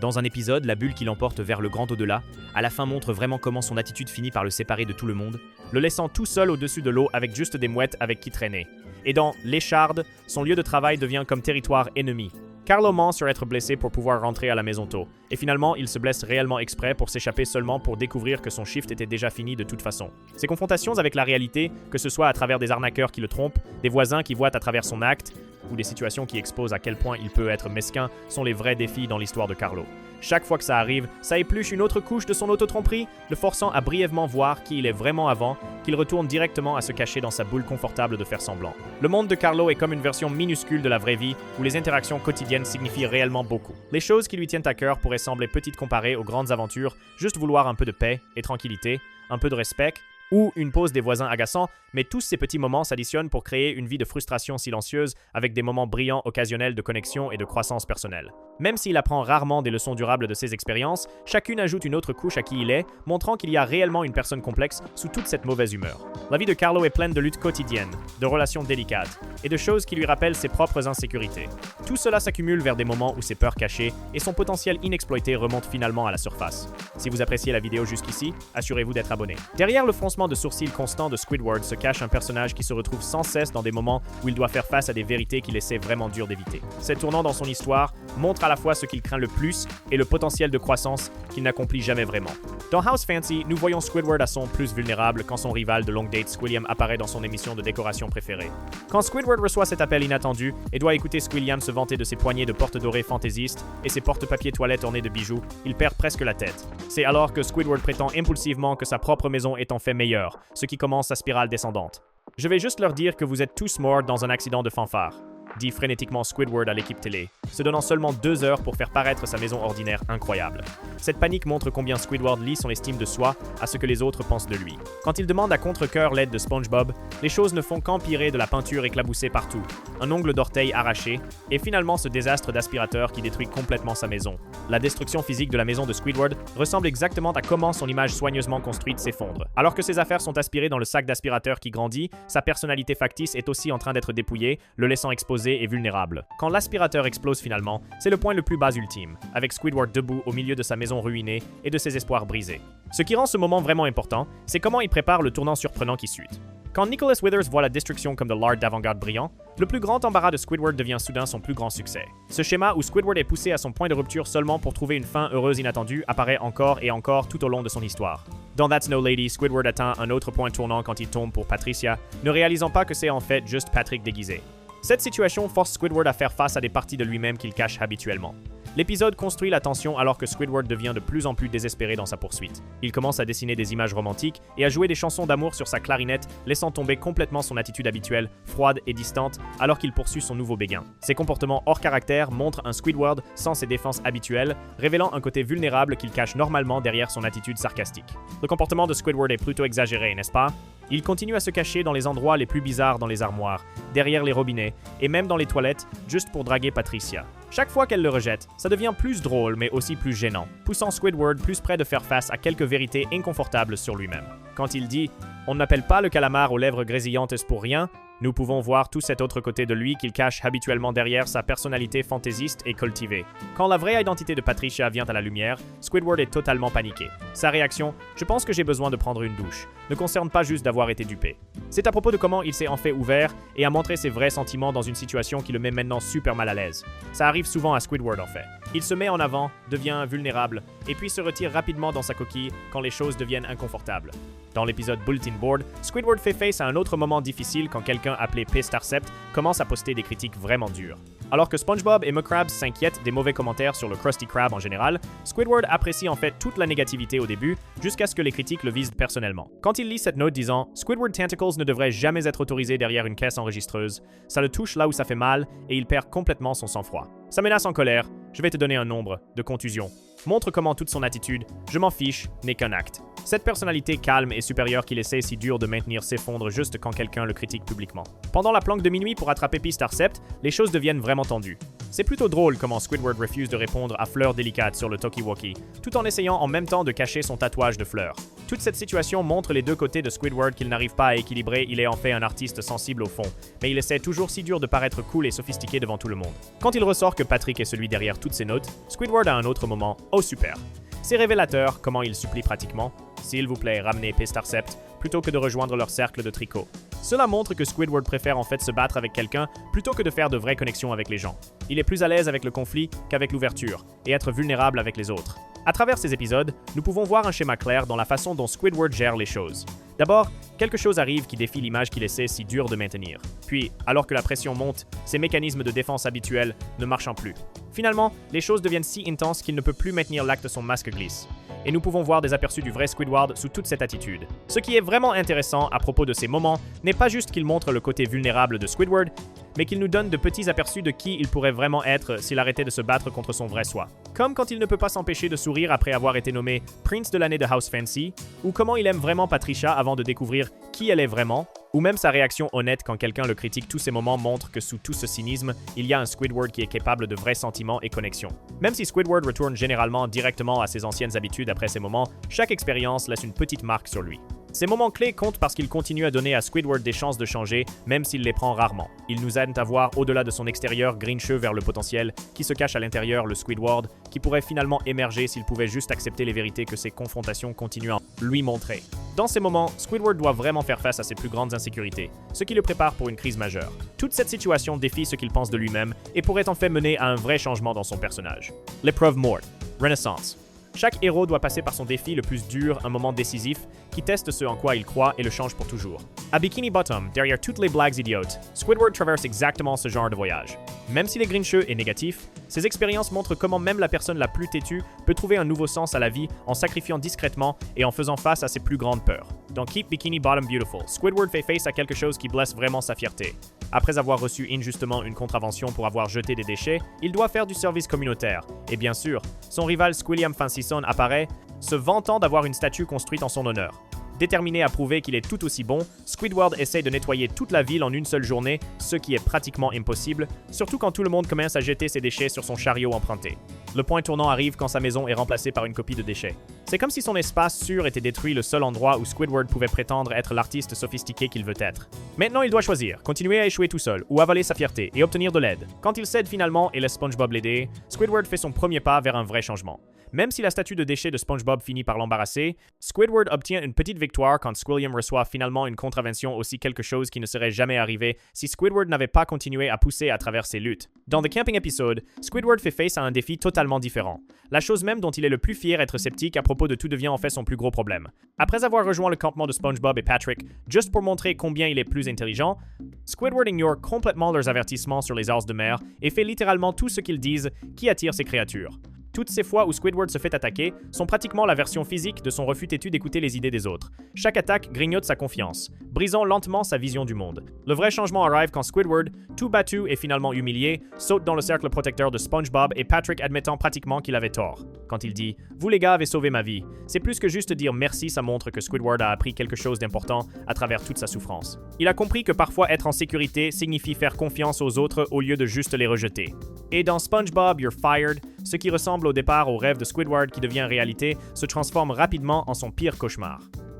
Dans un épisode, la bulle qui l'emporte vers le grand au-delà, à la fin montre vraiment comment son attitude finit par le séparer de tout le monde, le laissant tout seul au-dessus de l'eau avec juste des mouettes avec qui traîner. Et dans L'écharde, son lieu de travail devient comme territoire ennemi. Carlo ment sur être blessé pour pouvoir rentrer à la maison tôt, et finalement il se blesse réellement exprès pour s'échapper seulement pour découvrir que son shift était déjà fini de toute façon. Ces confrontations avec la réalité, que ce soit à travers des arnaqueurs qui le trompent, des voisins qui voient à travers son acte, ou des situations qui exposent à quel point il peut être mesquin, sont les vrais défis dans l'histoire de Carlo. Chaque fois que ça arrive, ça épluche une autre couche de son autotromperie, le forçant à brièvement voir qui il est vraiment avant, qu'il retourne directement à se cacher dans sa boule confortable de faire semblant. Le monde de Carlo est comme une version minuscule de la vraie vie, où les interactions quotidiennes signifient réellement beaucoup. Les choses qui lui tiennent à cœur pourraient sembler petites comparées aux grandes aventures, juste vouloir un peu de paix et tranquillité, un peu de respect, ou une pause des voisins agaçants, mais tous ces petits moments s'additionnent pour créer une vie de frustration silencieuse avec des moments brillants occasionnels de connexion et de croissance personnelle. Même s'il apprend rarement des leçons durables de ses expériences, chacune ajoute une autre couche à qui il est, montrant qu'il y a réellement une personne complexe sous toute cette mauvaise humeur. La vie de Carlo est pleine de luttes quotidiennes, de relations délicates, et de choses qui lui rappellent ses propres insécurités. Tout cela s'accumule vers des moments où ses peurs cachées et son potentiel inexploité remontent finalement à la surface. Si vous appréciez la vidéo jusqu'ici, assurez-vous d'être abonné. Derrière le froncement de sourcils constant de Squidward se cache un personnage qui se retrouve sans cesse dans des moments où il doit faire face à des vérités qu'il essaie vraiment dur d'éviter. Cet tournant dans son histoire montre à la fois ce qu'il craint le plus et le potentiel de croissance qu'il n'accomplit jamais vraiment. Dans House Fancy, nous voyons Squidward à son plus vulnérable quand son rival de longue date Squilliam apparaît dans son émission de décoration préférée. Quand Squidward reçoit cet appel inattendu et doit écouter Squilliam se vanter de ses poignées de porte dorées fantaisistes et ses porte-papiers toilettes ornés de bijoux, il perd presque la tête. C'est alors que Squidward prétend impulsivement que sa propre maison est en fait meilleure, ce qui commence sa spirale descendante. Je vais juste leur dire que vous êtes tous morts dans un accident de fanfare, dit frénétiquement Squidward à l'équipe télé, se donnant seulement 2 heures pour faire paraître sa maison ordinaire incroyable. Cette panique montre combien Squidward lie son estime de soi à ce que les autres pensent de lui. Quand il demande à contre-cœur l'aide de SpongeBob, les choses ne font qu'empirer de la peinture éclaboussée partout, un ongle d'orteil arraché, et finalement ce désastre d'aspirateur qui détruit complètement sa maison. La destruction physique de la maison de Squidward ressemble exactement à comment son image soigneusement construite s'effondre. Alors que ses affaires sont aspirées dans le sac d'aspirateur qui grandit, sa personnalité factice est aussi en train d'être dépouillée, le laissant exposé exposé et vulnérable. Quand l'aspirateur explose finalement, c'est le point le plus bas ultime, avec Squidward debout au milieu de sa maison ruinée et de ses espoirs brisés. Ce qui rend ce moment vraiment important, c'est comment il prépare le tournant surprenant qui suit. Quand Nicholas Withers voit la destruction comme de l'art d'avant-garde brillant, le plus grand embarras de Squidward devient soudain son plus grand succès. Ce schéma où Squidward est poussé à son point de rupture seulement pour trouver une fin heureuse inattendue apparaît encore et encore tout au long de son histoire. Dans That's No Lady, Squidward atteint un autre point tournant quand il tombe pour Patricia, ne réalisant pas que c'est en fait juste Patrick déguisé. Cette situation force Squidward à faire face à des parties de lui-même qu'il cache habituellement. L'épisode construit la tension alors que Squidward devient de plus en plus désespéré dans sa poursuite. Il commence à dessiner des images romantiques et à jouer des chansons d'amour sur sa clarinette, laissant tomber complètement son attitude habituelle, froide et distante, alors qu'il poursuit son nouveau béguin. Ses comportements hors caractère montrent un Squidward sans ses défenses habituelles, révélant un côté vulnérable qu'il cache normalement derrière son attitude sarcastique. Le comportement de Squidward est plutôt exagéré, n'est-ce pas? Il continue à se cacher dans les endroits les plus bizarres dans les armoires, derrière les robinets, et même dans les toilettes, juste pour draguer Patricia. Chaque fois qu'elle le rejette, ça devient plus drôle mais aussi plus gênant, poussant Squidward plus près de faire face à quelques vérités inconfortables sur lui-même. Quand il dit « On n'appelle pas le calamar aux lèvres grésillantes pour rien », nous pouvons voir tout cet autre côté de lui qu'il cache habituellement derrière sa personnalité fantaisiste et cultivée. Quand la vraie identité de Patricia vient à la lumière, Squidward est totalement paniqué. Sa réaction « Je pense que j'ai besoin de prendre une douche » ne concerne pas juste d'avoir été dupé. C'est à propos de comment il s'est en fait ouvert et a montré ses vrais sentiments dans une situation qui le met maintenant super mal à l'aise. Ça arrive souvent à Squidward en fait. Il se met en avant, devient vulnérable, et puis se retire rapidement dans sa coquille quand les choses deviennent inconfortables. Dans l'épisode Bulletin Board, Squidward fait face à un autre moment difficile quand quelqu'un appelé P-Starcept commence à poster des critiques vraiment dures. Alors que SpongeBob et McCrabs s'inquiètent des mauvais commentaires sur le Krusty Krab en général, Squidward apprécie en fait toute la négativité au début, jusqu'à ce que les critiques le visent personnellement. Quand il lit cette note disant « Squidward Tentacles ne devrait jamais être autorisé derrière une caisse enregistreuse », ça le touche là où ça fait mal et il perd complètement son sang-froid. Ça menace en colère, je vais te donner un nombre, de contusion. Montre comment toute son attitude, je m'en fiche, n'est qu'un acte. Cette personnalité calme et supérieure qu'il essaie si dur de maintenir s'effondre juste quand quelqu'un le critique publiquement. Pendant la planque de minuit pour attraper P-Starcept, les choses deviennent vraiment tendues. C'est plutôt drôle comment Squidward refuse de répondre à Fleur délicate sur le talkie-walkie, tout en essayant en même temps de cacher son tatouage de fleurs. Toute cette situation montre les deux côtés de Squidward qu'il n'arrive pas à équilibrer, il est en fait un artiste sensible au fond, mais il essaie toujours si dur de paraître cool et sophistiqué devant tout le monde. Quand il ressort que Patrick est celui derrière toutes ces notes, Squidward a un autre moment, oh super. C'est révélateur comment il supplie pratiquement, s'il vous plaît, ramenez P-Starcept, plutôt que de rejoindre leur cercle de tricot. Cela montre que Squidward préfère en fait se battre avec quelqu'un plutôt que de faire de vraies connexions avec les gens. Il est plus à l'aise avec le conflit qu'avec l'ouverture, et être vulnérable avec les autres. À travers ces épisodes, nous pouvons voir un schéma clair dans la façon dont Squidward gère les choses. D'abord, quelque chose arrive qui défie l'image qu'il essaie si dur de maintenir. Puis, alors que la pression monte, ses mécanismes de défense habituels ne marchant plus. Finalement, les choses deviennent si intenses qu'il ne peut plus maintenir l'acte de son masque glisse. Et nous pouvons voir des aperçus du vrai Squidward sous toute cette attitude. Ce qui est vraiment intéressant à propos de ces moments n'est pas juste qu'il montre le côté vulnérable de Squidward, mais qu'il nous donne de petits aperçus de qui il pourrait vraiment être s'il arrêtait de se battre contre son vrai soi. Comme quand il ne peut pas s'empêcher de sourire après avoir été nommé Prince de l'année de House Fancy, ou comment il aime vraiment Patricia avant de découvrir qui elle est vraiment, ou même sa réaction honnête quand quelqu'un le critique. Tous ces moments montrent que sous tout ce cynisme, il y a un Squidward qui est capable de vrais sentiments et connexions. Même si Squidward retourne généralement directement à ses anciennes habitudes après ces moments, chaque expérience laisse une petite marque sur lui. Ces moments clés comptent parce qu'ils continuent à donner à Squidward des chances de changer, même s'il les prend rarement. Ils nous aident à voir au-delà de son extérieur grincheux vers le potentiel, qui se cache à l'intérieur le Squidward, qui pourrait finalement émerger s'il pouvait juste accepter les vérités que ses confrontations continuent à lui montrer. Dans ces moments, Squidward doit vraiment faire face à ses plus grandes insécurités, ce qui le prépare pour une crise majeure. Toute cette situation défie ce qu'il pense de lui-même et pourrait en fait mener à un vrai changement dans son personnage. L'épreuve morte. Renaissance. Chaque héros doit passer par son défi le plus dur, un moment décisif, qui teste ce en quoi il croit et le change pour toujours. À Bikini Bottom, derrière toutes les blagues idiotes, Squidward traverse exactement ce genre de voyage. Même s'il est grincheux et négatif, ces expériences montrent comment même la personne la plus têtue peut trouver un nouveau sens à la vie en sacrifiant discrètement et en faisant face à ses plus grandes peurs. Dans Keep Bikini Bottom Beautiful, Squidward fait face à quelque chose qui blesse vraiment sa fierté. Après avoir reçu injustement une contravention pour avoir jeté des déchets, il doit faire du service communautaire. Et bien sûr, son rival Squilliam Fancyson apparaît, se vantant d'avoir une statue construite en son honneur. Déterminé à prouver qu'il est tout aussi bon, Squidward essaie de nettoyer toute la ville en une seule journée, ce qui est pratiquement impossible, surtout quand tout le monde commence à jeter ses déchets sur son chariot emprunté. Le point tournant arrive quand sa maison est remplacée par une copie de déchets. C'est comme si son espace sûr était détruit, le seul endroit où Squidward pouvait prétendre être l'artiste sophistiqué qu'il veut être. Maintenant, il doit choisir, continuer à échouer tout seul ou avaler sa fierté et obtenir de l'aide. Quand il cède finalement et laisse SpongeBob l'aider, Squidward fait son premier pas vers un vrai changement. Même si la statue de déchet de SpongeBob finit par l'embarrasser, Squidward obtient une petite victoire quand Squilliam reçoit finalement une contravention, aussi quelque chose qui ne serait jamais arrivé si Squidward n'avait pas continué à pousser à travers ses luttes. Dans The Camping Episode, Squidward fait face à un défi totalement différent. La chose même dont il est le plus fier, être sceptique à propos de tout, devient en fait son plus gros problème. Après avoir rejoint le campement de SpongeBob et Patrick, juste pour montrer combien il est plus intelligent, Squidward ignore complètement leurs avertissements sur les ars de mer et fait littéralement tout ce qu'ils disent qui attire ces créatures. Toutes ces fois où Squidward se fait attaquer sont pratiquement la version physique de son refus têtu d'écouter les idées des autres. Chaque attaque grignote sa confiance, brisant lentement sa vision du monde. Le vrai changement arrive quand Squidward, tout battu et finalement humilié, saute dans le cercle protecteur de SpongeBob et Patrick admettant pratiquement qu'il avait tort. Quand il dit « Vous les gars avez sauvé ma vie », c'est plus que juste dire merci, ça montre que Squidward a appris quelque chose d'important à travers toute sa souffrance. Il a compris que parfois être en sécurité signifie faire confiance aux autres au lieu de juste les rejeter. Et dans SpongeBob You're Fired, ce qui ressemble au départ au rêve de Squidward qui devient réalité se transforme rapidement en son pire cauchemar.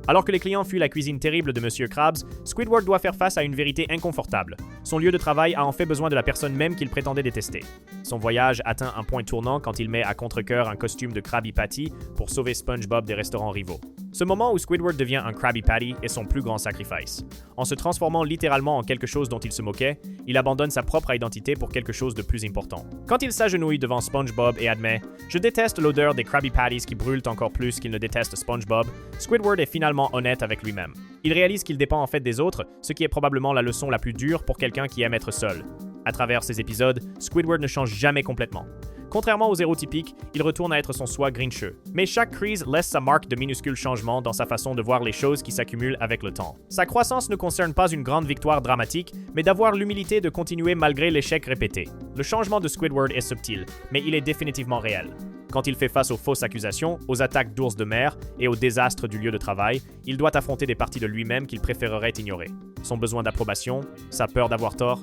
Alors que les clients fuient la cuisine terrible de Monsieur Krabs, Squidward doit faire face à une vérité inconfortable. Son lieu de travail a en fait besoin de la personne même qu'il prétendait détester. Son voyage atteint un point tournant quand il met à contre-cœur un costume de Krabby Patty pour sauver SpongeBob des restaurants rivaux. Ce moment où Squidward devient un Krabby Patty est son plus grand sacrifice. En se transformant littéralement en quelque chose dont il se moquait, il abandonne sa propre identité pour quelque chose de plus important. Quand il s'agenouille devant SpongeBob et admet « Je déteste l'odeur des Krabby Patties qui brûlent encore plus qu'il ne déteste SpongeBob », Squidward est finalement honnête avec lui-même. Il réalise qu'il dépend en fait des autres, ce qui est probablement la leçon la plus dure pour quelqu'un qui aime être seul. À travers ces épisodes, Squidward ne change jamais complètement. Contrairement aux héros typiques, il retourne à être son soi grincheux. Mais chaque crise laisse sa marque de minuscules changements dans sa façon de voir les choses qui s'accumulent avec le temps. Sa croissance ne concerne pas une grande victoire dramatique, mais d'avoir l'humilité de continuer malgré l'échec répété. Le changement de Squidward est subtil, mais il est définitivement réel. Quand il fait face aux fausses accusations, aux attaques d'ours de mer et aux désastres du lieu de travail, il doit affronter des parties de lui-même qu'il préférerait ignorer. Son besoin d'approbation, sa peur d'avoir tort,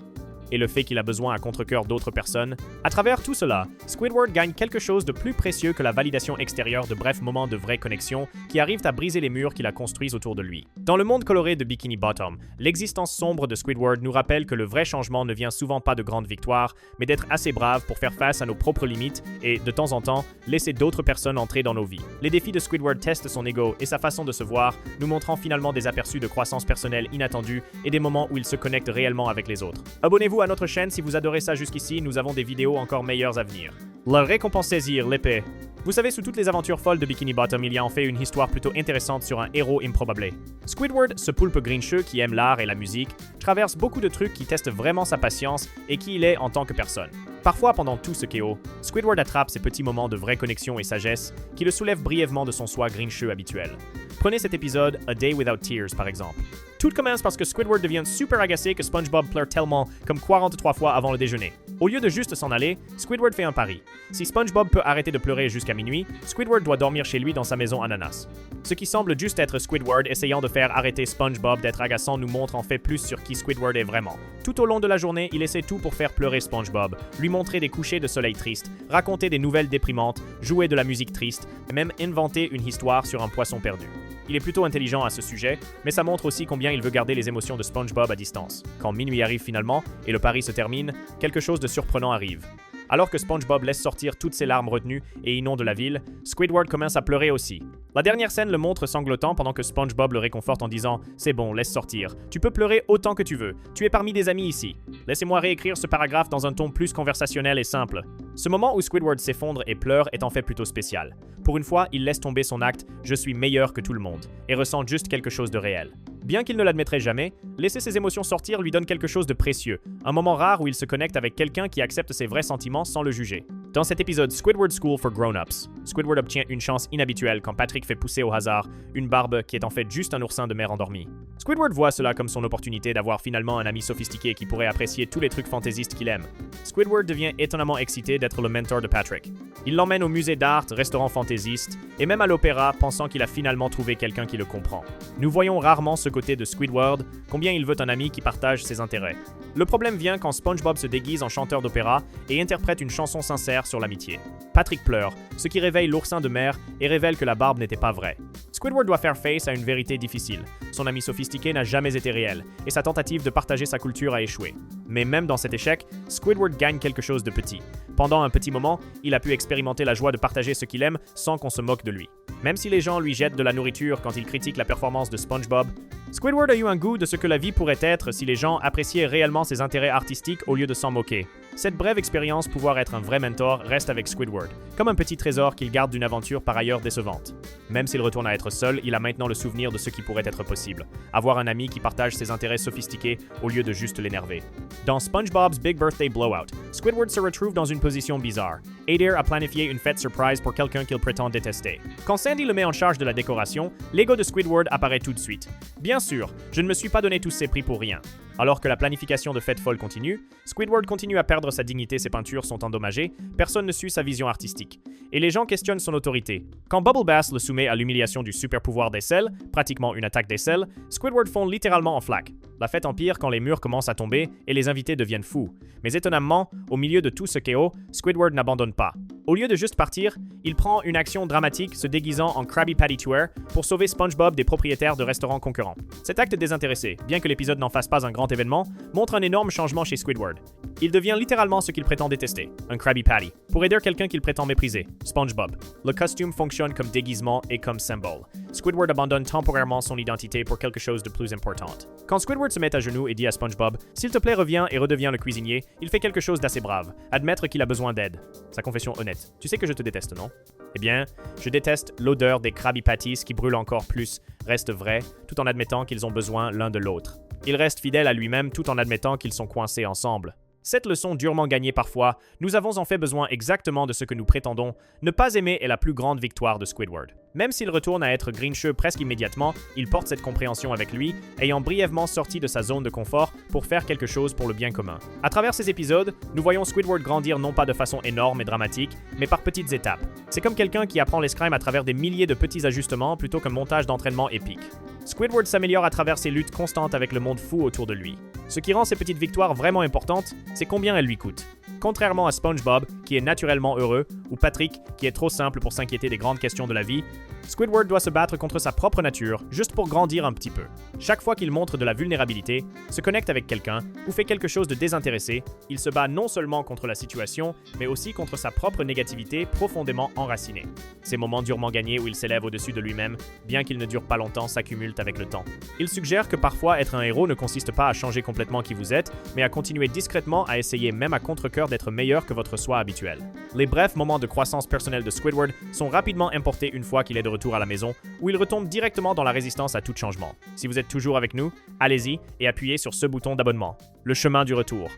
et le fait qu'il a besoin à contre-cœur d'autres personnes. À travers tout cela, Squidward gagne quelque chose de plus précieux que la validation extérieure de brefs moments de vraie connexion qui arrivent à briser les murs qu'il a construits autour de lui. Dans le monde coloré de Bikini Bottom, l'existence sombre de Squidward nous rappelle que le vrai changement ne vient souvent pas de grandes victoires, mais d'être assez brave pour faire face à nos propres limites et, de temps en temps, laisser d'autres personnes entrer dans nos vies. Les défis de Squidward testent son ego et sa façon de se voir, nous montrant finalement des aperçus de croissance personnelle inattendus et des moments où il se connecte réellement avec les autres. Abonnez-vous à notre chaîne si vous adorez ça jusqu'ici, nous avons des vidéos encore meilleures à venir. La récompense saisir, l'épée. Vous savez, sous toutes les aventures folles de Bikini Bottom, il y a en fait une histoire plutôt intéressante sur un héros improbable. Squidward, ce poulpe grincheux qui aime l'art et la musique, traverse beaucoup de trucs qui testent vraiment sa patience et qui il est en tant que personne. Parfois, pendant tout ce chaos, Squidward attrape ces petits moments de vraie connexion et sagesse qui le soulèvent brièvement de son soi grincheux habituel. Prenez cet épisode A Day Without Tears par exemple. Tout commence parce que Squidward devient super agacé que SpongeBob pleure tellement comme 43 fois avant le déjeuner. Au lieu de juste s'en aller, Squidward fait un pari. Si SpongeBob peut arrêter de pleurer jusqu'à minuit, Squidward doit dormir chez lui dans sa maison ananas. Ce qui semble juste être Squidward essayant de faire arrêter SpongeBob d'être agaçant nous montre en fait plus sur qui Squidward est vraiment. Tout au long de la journée, il essaie tout pour faire pleurer SpongeBob, lui montrer des couchers de soleil tristes, raconter des nouvelles déprimantes, jouer de la musique triste, et même inventer une histoire sur un poisson perdu. Il est plutôt intelligent à ce sujet, mais ça montre aussi combien il veut garder les émotions de SpongeBob à distance. Quand minuit arrive finalement, et le pari se termine, quelque chose de surprenant arrive. Alors que SpongeBob laisse sortir toutes ses larmes retenues et inonde la ville, Squidward commence à pleurer aussi. La dernière scène le montre sanglotant pendant que SpongeBob le réconforte en disant « C'est bon, laisse sortir. Tu peux pleurer autant que tu veux. Tu es parmi des amis ici. Laissez-moi réécrire ce paragraphe dans un ton plus conversationnel et simple. » Ce moment où Squidward s'effondre et pleure est en fait plutôt spécial. Pour une fois, il laisse tomber son acte « Je suis meilleur que tout le monde » et ressent juste quelque chose de réel. Bien qu'il ne l'admettrait jamais, laisser ses émotions sortir lui donne quelque chose de précieux, un moment rare où il se connecte avec quelqu'un qui accepte ses vrais sentiments sans le juger. Dans cet épisode Squidward School for Grown-Ups, Squidward obtient une chance inhabituelle quand Patrick fait pousser au hasard une barbe qui est en fait juste un oursin de mer endormi. Squidward voit cela comme son opportunité d'avoir finalement un ami sophistiqué qui pourrait apprécier tous les trucs fantaisistes qu'il aime. Squidward devient étonnamment excité d'être le mentor de Patrick. Il l'emmène au musée d'art, restaurant fantaisiste, et même à l'opéra, pensant qu'il a finalement trouvé quelqu'un qui le comprend. Nous voyons rarement ce côté de Squidward, combien il veut un ami qui partage ses intérêts. Le problème vient quand SpongeBob se déguise en chanteur d'opéra et interprète une chanson sincère mer sur l'amitié. Patrick pleure, ce qui réveille l'oursin de mer et révèle que la barbe n'était pas vraie. Squidward doit faire face à une vérité difficile. Son ami sophistiqué n'a jamais été réel, et sa tentative de partager sa culture a échoué. Mais même dans cet échec, Squidward gagne quelque chose de petit. Pendant un petit moment, il a pu expérimenter la joie de partager ce qu'il aime sans qu'on se moque de lui. Même si les gens lui jettent de la nourriture quand il critique la performance de SpongeBob, Squidward a eu un goût de ce que la vie pourrait être si les gens appréciaient réellement ses intérêts artistiques au lieu de s'en moquer. Cette brève expérience pouvoir être un vrai mentor reste avec Squidward, comme un petit trésor qu'il garde d'une aventure par ailleurs décevante. Même s'il retourne à être seul, il a maintenant le souvenir de ce qui pourrait être possible. Avoir un ami qui partage ses intérêts sophistiqués au lieu de juste l'énerver. Dans SpongeBob's Big Birthday Blowout, Squidward se retrouve dans une position bizarre. Adair a planifié une fête surprise pour quelqu'un qu'il prétend détester. Quand Sandy le met en charge de la décoration, l'ego de Squidward apparaît tout de suite. Bien sûr, je ne me suis pas donné tous ces prix pour rien. Alors que la planification de fête folle continue, Squidward continue à perdre sa dignité, ses peintures sont endommagées, personne ne suit sa vision artistique. Et les gens questionnent son autorité. Quand Bubble Bass le soumet à l'humiliation du super pouvoir des sels, pratiquement une attaque des sels, Squidward fond littéralement en flaque. La fête empire quand les murs commencent à tomber et les invités deviennent fous. Mais étonnamment, au milieu de tout ce chaos, Squidward n'abandonne pas. Au lieu de juste partir, il prend une action dramatique se déguisant en Krabby Patty tueur pour sauver SpongeBob des propriétaires de restaurants concurrents. Cet acte désintéressé, bien que l'épisode n'en fasse pas un grand événement, montre un énorme changement chez Squidward. Il devient littéralement ce qu'il prétend détester, un Krabby Patty, pour aider quelqu'un qu'il prétend mépriser, SpongeBob. Le costume fonctionne comme déguisement et comme symbole. Squidward abandonne temporairement son identité pour quelque chose de plus important. Quand Squidward se met à genoux et dit à SpongeBob « S'il te plaît, reviens et redeviens le cuisinier », il fait quelque chose d'assez brave, admettre qu'il a besoin d'aide. Sa confession honnête. Tu sais que je te déteste, non? Eh bien, je déteste l'odeur des Krabby Patties qui brûlent encore plus, reste vrai, tout en admettant qu'ils ont besoin l'un de l'autre. Il reste fidèle à lui-même tout en admettant qu'ils sont coincés ensemble. Cette leçon durement gagnée parfois, nous avons en fait besoin exactement de ce que nous prétendons. Ne pas aimer est la plus grande victoire de Squidward. Même s'il retourne à être grincheux presque immédiatement, il porte cette compréhension avec lui, ayant brièvement sorti de sa zone de confort pour faire quelque chose pour le bien commun. À travers ces épisodes, nous voyons Squidward grandir non pas de façon énorme et dramatique, mais par petites étapes. C'est comme quelqu'un qui apprend l'escrime à travers des milliers de petits ajustements plutôt qu'un montage d'entraînement épique. Squidward s'améliore à travers ses luttes constantes avec le monde fou autour de lui. Ce qui rend ces petites victoires vraiment importantes, c'est combien elles lui coûtent. Contrairement à SpongeBob, qui est naturellement heureux, ou Patrick, qui est trop simple pour s'inquiéter des grandes questions de la vie, Squidward doit se battre contre sa propre nature, juste pour grandir un petit peu. Chaque fois qu'il montre de la vulnérabilité, se connecte avec quelqu'un, ou fait quelque chose de désintéressé, il se bat non seulement contre la situation, mais aussi contre sa propre négativité profondément enracinée. Ces moments durement gagnés où il s'élève au-dessus de lui-même, bien qu'ils ne durent pas longtemps, s'accumulent avec le temps. Il suggère que parfois être un héros ne consiste pas à changer complètement qui vous êtes, mais à continuer discrètement à essayer même à contre-cœur d'être meilleur que votre soi habituel. Les brefs moments de croissance personnelle de Squidward sont rapidement importés une fois qu'il est de retour à la maison, où il retombe directement dans la résistance à tout changement. Si vous êtes toujours avec nous, allez-y et appuyez sur ce bouton d'abonnement. Le chemin du retour.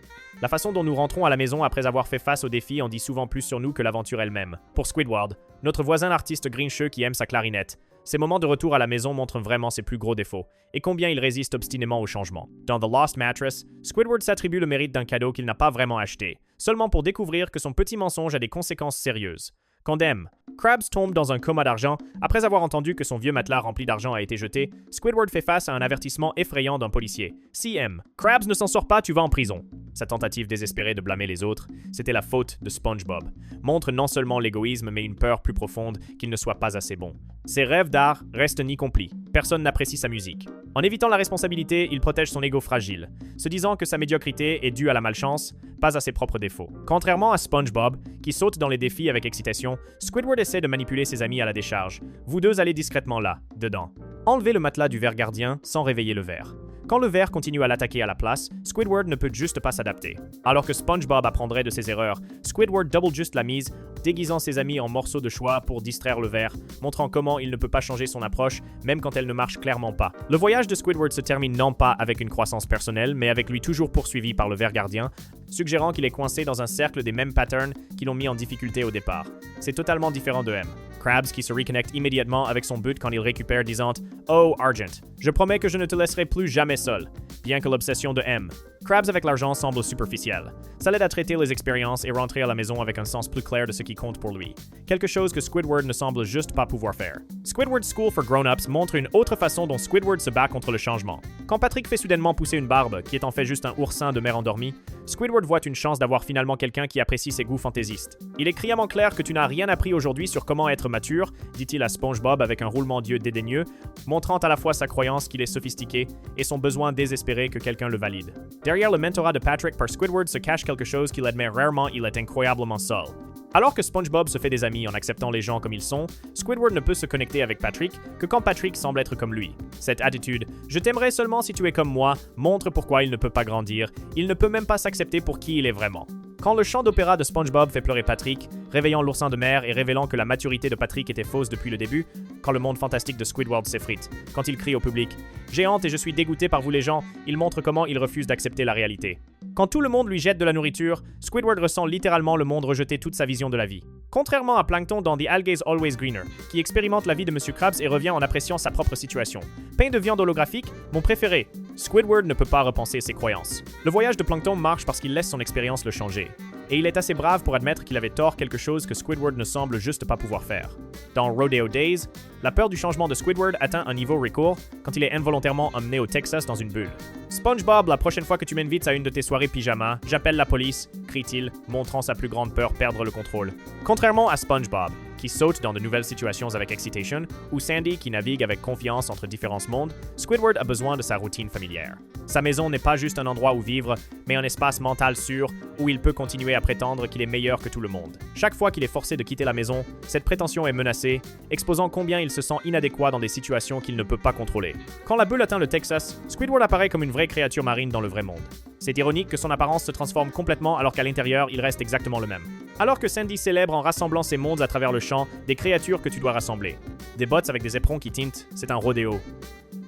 La façon dont nous rentrons à la maison après avoir fait face aux défis en dit souvent plus sur nous que l'aventure elle-même. Pour Squidward, notre voisin l'artiste grincheux qui aime sa clarinette, ces moments de retour à la maison montrent vraiment ses plus gros défauts, et combien il résiste obstinément au changement. Dans The Lost Mattress, Squidward s'attribue le mérite d'un cadeau qu'il n'a pas vraiment acheté, seulement pour découvrir que son petit mensonge a des conséquences sérieuses. Quand Krabs tombe dans un coma d'argent, après avoir entendu que son vieux matelas rempli d'argent a été jeté, Squidward fait face à un avertissement effrayant d'un policier. Si Krabs ne s'en sort pas, tu vas en prison. Sa tentative désespérée de blâmer les autres, c'était la faute de SpongeBob. Montre non seulement l'égoïsme, mais une peur plus profonde qu'il ne soit pas assez bon. Ses rêves d'art restent incomplis. Personne n'apprécie sa musique. En évitant la responsabilité, il protège son ego fragile, se disant que sa médiocrité est due à la malchance, pas à ses propres défauts. Contrairement à SpongeBob, qui saute dans les défis avec excitation, Squidward essaie de manipuler ses amis à la décharge. Vous deux allez discrètement là, dedans. Enlevez le matelas du ver gardien sans réveiller le ver. Quand le ver continue à l'attaquer à la place, Squidward ne peut juste pas s'adapter. Alors que SpongeBob apprendrait de ses erreurs, Squidward double juste la mise, déguisant ses amis en morceaux de choix pour distraire le ver, montrant comment il ne peut pas changer son approche, même quand elle ne marche clairement pas. Le voyage de Squidward se termine non pas avec une croissance personnelle, mais avec lui toujours poursuivi par le ver gardien, suggérant qu'il est coincé dans un cercle des mêmes patterns qui l'ont mis en difficulté au départ. C'est totalement différent de M. Krabs qui se reconnecte immédiatement avec son but quand il récupère disant « Oh, Argent, je promets que je ne te laisserai plus jamais seul », bien que l'obsession de M. Krabs avec l'argent semble superficielle. Ça l'aide à traiter les expériences et rentrer à la maison avec un sens plus clair de ce qui compte pour lui. Quelque chose que Squidward ne semble juste pas pouvoir faire. Squidward's School for Grown-Ups montre une autre façon dont Squidward se bat contre le changement. Quand Patrick fait soudainement pousser une barbe, qui est en fait juste un oursin de mer endormi, Squidward voit une chance d'avoir finalement quelqu'un qui apprécie ses goûts fantaisistes. Il est criamment clair que tu n'as rien appris aujourd'hui sur comment être mature, dit-il à SpongeBob avec un roulement d'yeux dédaigneux, montrant à la fois sa croyance qu'il est sophistiqué et son besoin désespéré que quelqu'un le valide. Derrière le mentorat de Patrick par Squidward se cache quelque chose qu'il admet rarement, il est incroyablement seul. Alors que SpongeBob se fait des amis en acceptant les gens comme ils sont, Squidward ne peut se connecter avec Patrick que quand Patrick semble être comme lui. Cette attitude « je t'aimerais seulement si tu es comme moi » montre pourquoi il ne peut pas grandir, il ne peut même pas s'accepter pour qui il est vraiment. Quand le chant d'opéra de SpongeBob fait pleurer Patrick, réveillant l'oursin de mer et révélant que la maturité de Patrick était fausse depuis le début, quand le monde fantastique de Squidward s'effrite, quand il crie au public « J'ai honte et je suis dégoûté par vous les gens », il montre comment il refuse d'accepter la réalité. Quand tout le monde lui jette de la nourriture, Squidward ressent littéralement le monde rejeter toute sa vision de la vie. Contrairement à Plankton dans The Algae is Always Greener, qui expérimente la vie de Monsieur Krabs et revient en appréciant sa propre situation. Pain de viande holographique, mon préféré. Squidward ne peut pas repenser ses croyances. Le voyage de Plankton marche parce qu'il laisse son expérience le changer. Et il est assez brave pour admettre qu'il avait tort, quelque chose que Squidward ne semble juste pas pouvoir faire. Dans Rodeo Days, la peur du changement de Squidward atteint un niveau record quand il est involontairement emmené au Texas dans une bulle. SpongeBob, la prochaine fois que tu m'invites à une de tes soirées pyjama, j'appelle la police, crie-t-il, montrant sa plus grande peur perdre le contrôle. Contrairement à SpongeBob, qui saute dans de nouvelles situations avec excitation, ou Sandy qui navigue avec confiance entre différents mondes, Squidward a besoin de sa routine familière. Sa maison n'est pas juste un endroit où vivre, mais un espace mental sûr où il peut continuer à prétendre qu'il est meilleur que tout le monde. Chaque fois qu'il est forcé de quitter la maison, cette prétention est menacée, exposant combien il se sent inadéquat dans des situations qu'il ne peut pas contrôler. Quand la bulle atteint le Texas, Squidward apparaît comme une vraie créature marine dans le vrai monde. C'est ironique que son apparence se transforme complètement alors qu'à l'intérieur, il reste exactement le même. Alors que Sandy célèbre en rassemblant ses mondes à travers le champ des créatures que tu dois rassembler. Des bots avec des éperons qui tintent, c'est un rodéo.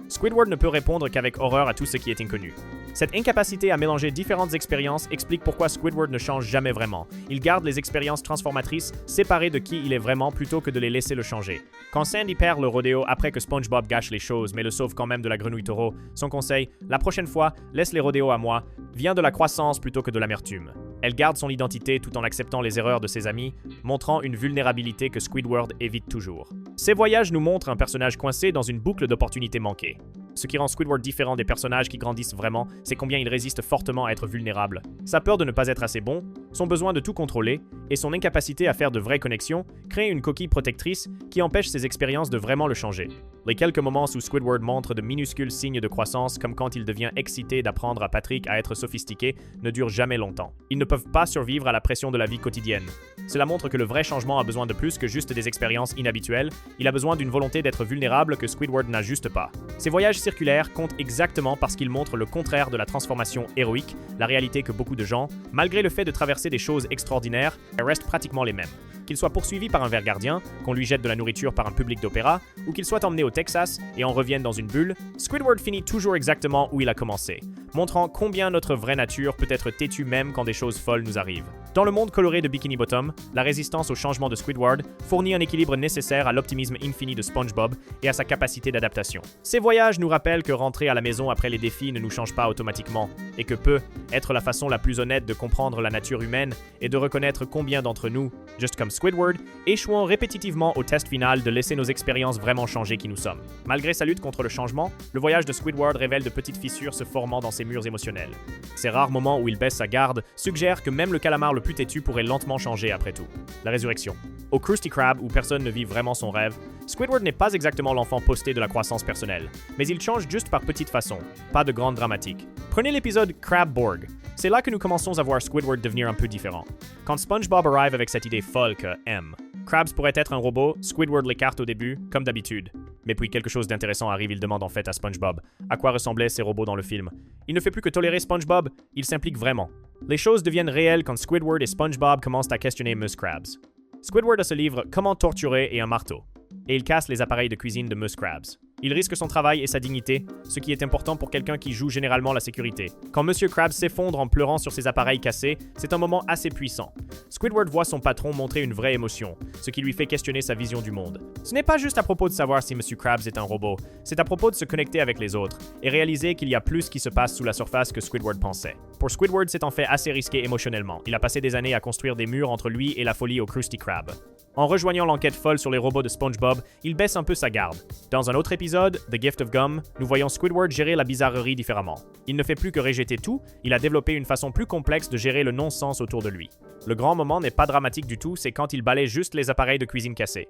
Squidward ne peut répondre qu'avec horreur à tout ce qui est inconnu. Cette incapacité à mélanger différentes expériences explique pourquoi Squidward ne change jamais vraiment. Il garde les expériences transformatrices séparées de qui il est vraiment plutôt que de les laisser le changer. Quand Sandy perd le rodéo après que SpongeBob gâche les choses mais le sauve quand même de la grenouille taureau, son conseil, la prochaine fois, laisse les rodéos à moi, vient de la croissance plutôt que de l'amertume. Elle garde son identité tout en acceptant les erreurs de ses amis, montrant une vulnérabilité que Squidward évite toujours. Ces voyages nous montrent un personnage coincé dans une boucle d'opportunités manquées. Ce qui rend Squidward différent des personnages qui grandissent vraiment, c'est combien il résiste fortement à être vulnérable. Sa peur de ne pas être assez bon, son besoin de tout contrôler, et son incapacité à faire de vraies connexions créent une coquille protectrice qui empêche ses expériences de vraiment le changer. Les quelques moments où Squidward montre de minuscules signes de croissance, comme quand il devient excité d'apprendre à Patrick à être sophistiqué, ne durent jamais longtemps. Ils ne peuvent pas survivre à la pression de la vie quotidienne. Cela montre que le vrai changement a besoin de plus que juste des expériences inhabituelles, il a besoin d'une volonté d'être vulnérable que Squidward n'a juste pas. Ces voyages circulaires comptent exactement parce qu'ils montrent le contraire de la transformation héroïque, la réalité que beaucoup de gens, malgré le fait de traverser des choses extraordinaires, restent pratiquement les mêmes. Qu'il soit poursuivi par un ver gardien, qu'on lui jette de la nourriture par un public d'opéra, ou qu'il soit emmené au Texas et en revienne dans une bulle, Squidward finit toujours exactement où il a commencé, montrant combien notre vraie nature peut être têtue même quand des choses folles nous arrivent. Dans le monde coloré de Bikini Bottom, la résistance au changement de Squidward fournit un équilibre nécessaire à l'optimisme infini de SpongeBob et à sa capacité d'adaptation. Ces voyages nous rappellent que rentrer à la maison après les défis ne nous change pas automatiquement, et que peut être la façon la plus honnête de comprendre la nature humaine et de reconnaître combien d'entre nous, juste comme Squidward, échouons répétitivement au test final de laisser nos expériences vraiment changer qui nous sommes. Malgré sa lutte contre le changement, le voyage de Squidward révèle de petites fissures se formant dans ses murs émotionnels. Ces rares moments où il baisse sa garde suggèrent que même le calamar le plus têtu pourrait lentement changer après tout. La résurrection. Au Krusty Krab, où personne ne vit vraiment son rêve, Squidward n'est pas exactement l'enfant posté de la croissance personnelle, mais il change juste par petites façons, pas de grande dramatique. Prenez l'épisode Crabborg. C'est là que nous commençons à voir Squidward devenir un peu différent. Quand SpongeBob arrive avec cette idée folle que M. Krabs pourrait être un robot, Squidward l'écarte au début, comme d'habitude. Mais puis quelque chose d'intéressant arrive, il demande en fait à SpongeBob à quoi ressemblaient ces robots dans le film. Il ne fait plus que tolérer SpongeBob, il s'implique vraiment. Les choses deviennent réelles quand Squidward et SpongeBob commencent à questionner Ms. Krabs. Squidward a ce livre Comment torturer et un marteau, et il casse les appareils de cuisine de Ms. Krabs. Il risque son travail et sa dignité, ce qui est important pour quelqu'un qui joue généralement la sécurité. Quand Monsieur Krabs s'effondre en pleurant sur ses appareils cassés, c'est un moment assez puissant. Squidward voit son patron montrer une vraie émotion, ce qui lui fait questionner sa vision du monde. Ce n'est pas juste à propos de savoir si Monsieur Krabs est un robot, c'est à propos de se connecter avec les autres et réaliser qu'il y a plus qui se passe sous la surface que Squidward pensait. Pour Squidward, c'est en fait assez risqué émotionnellement. Il a passé des années à construire des murs entre lui et la folie au Krusty Krab. En rejoignant l'enquête folle sur les robots de SpongeBob, il baisse un peu sa garde. Dans un autre épisode, The Gift of Gum, nous voyons Squidward gérer la bizarrerie différemment. Il ne fait plus que rejeter tout, il a développé une façon plus complexe de gérer le non-sens autour de lui. Le grand moment n'est pas dramatique du tout, c'est quand il balaye juste les appareils de cuisine cassés.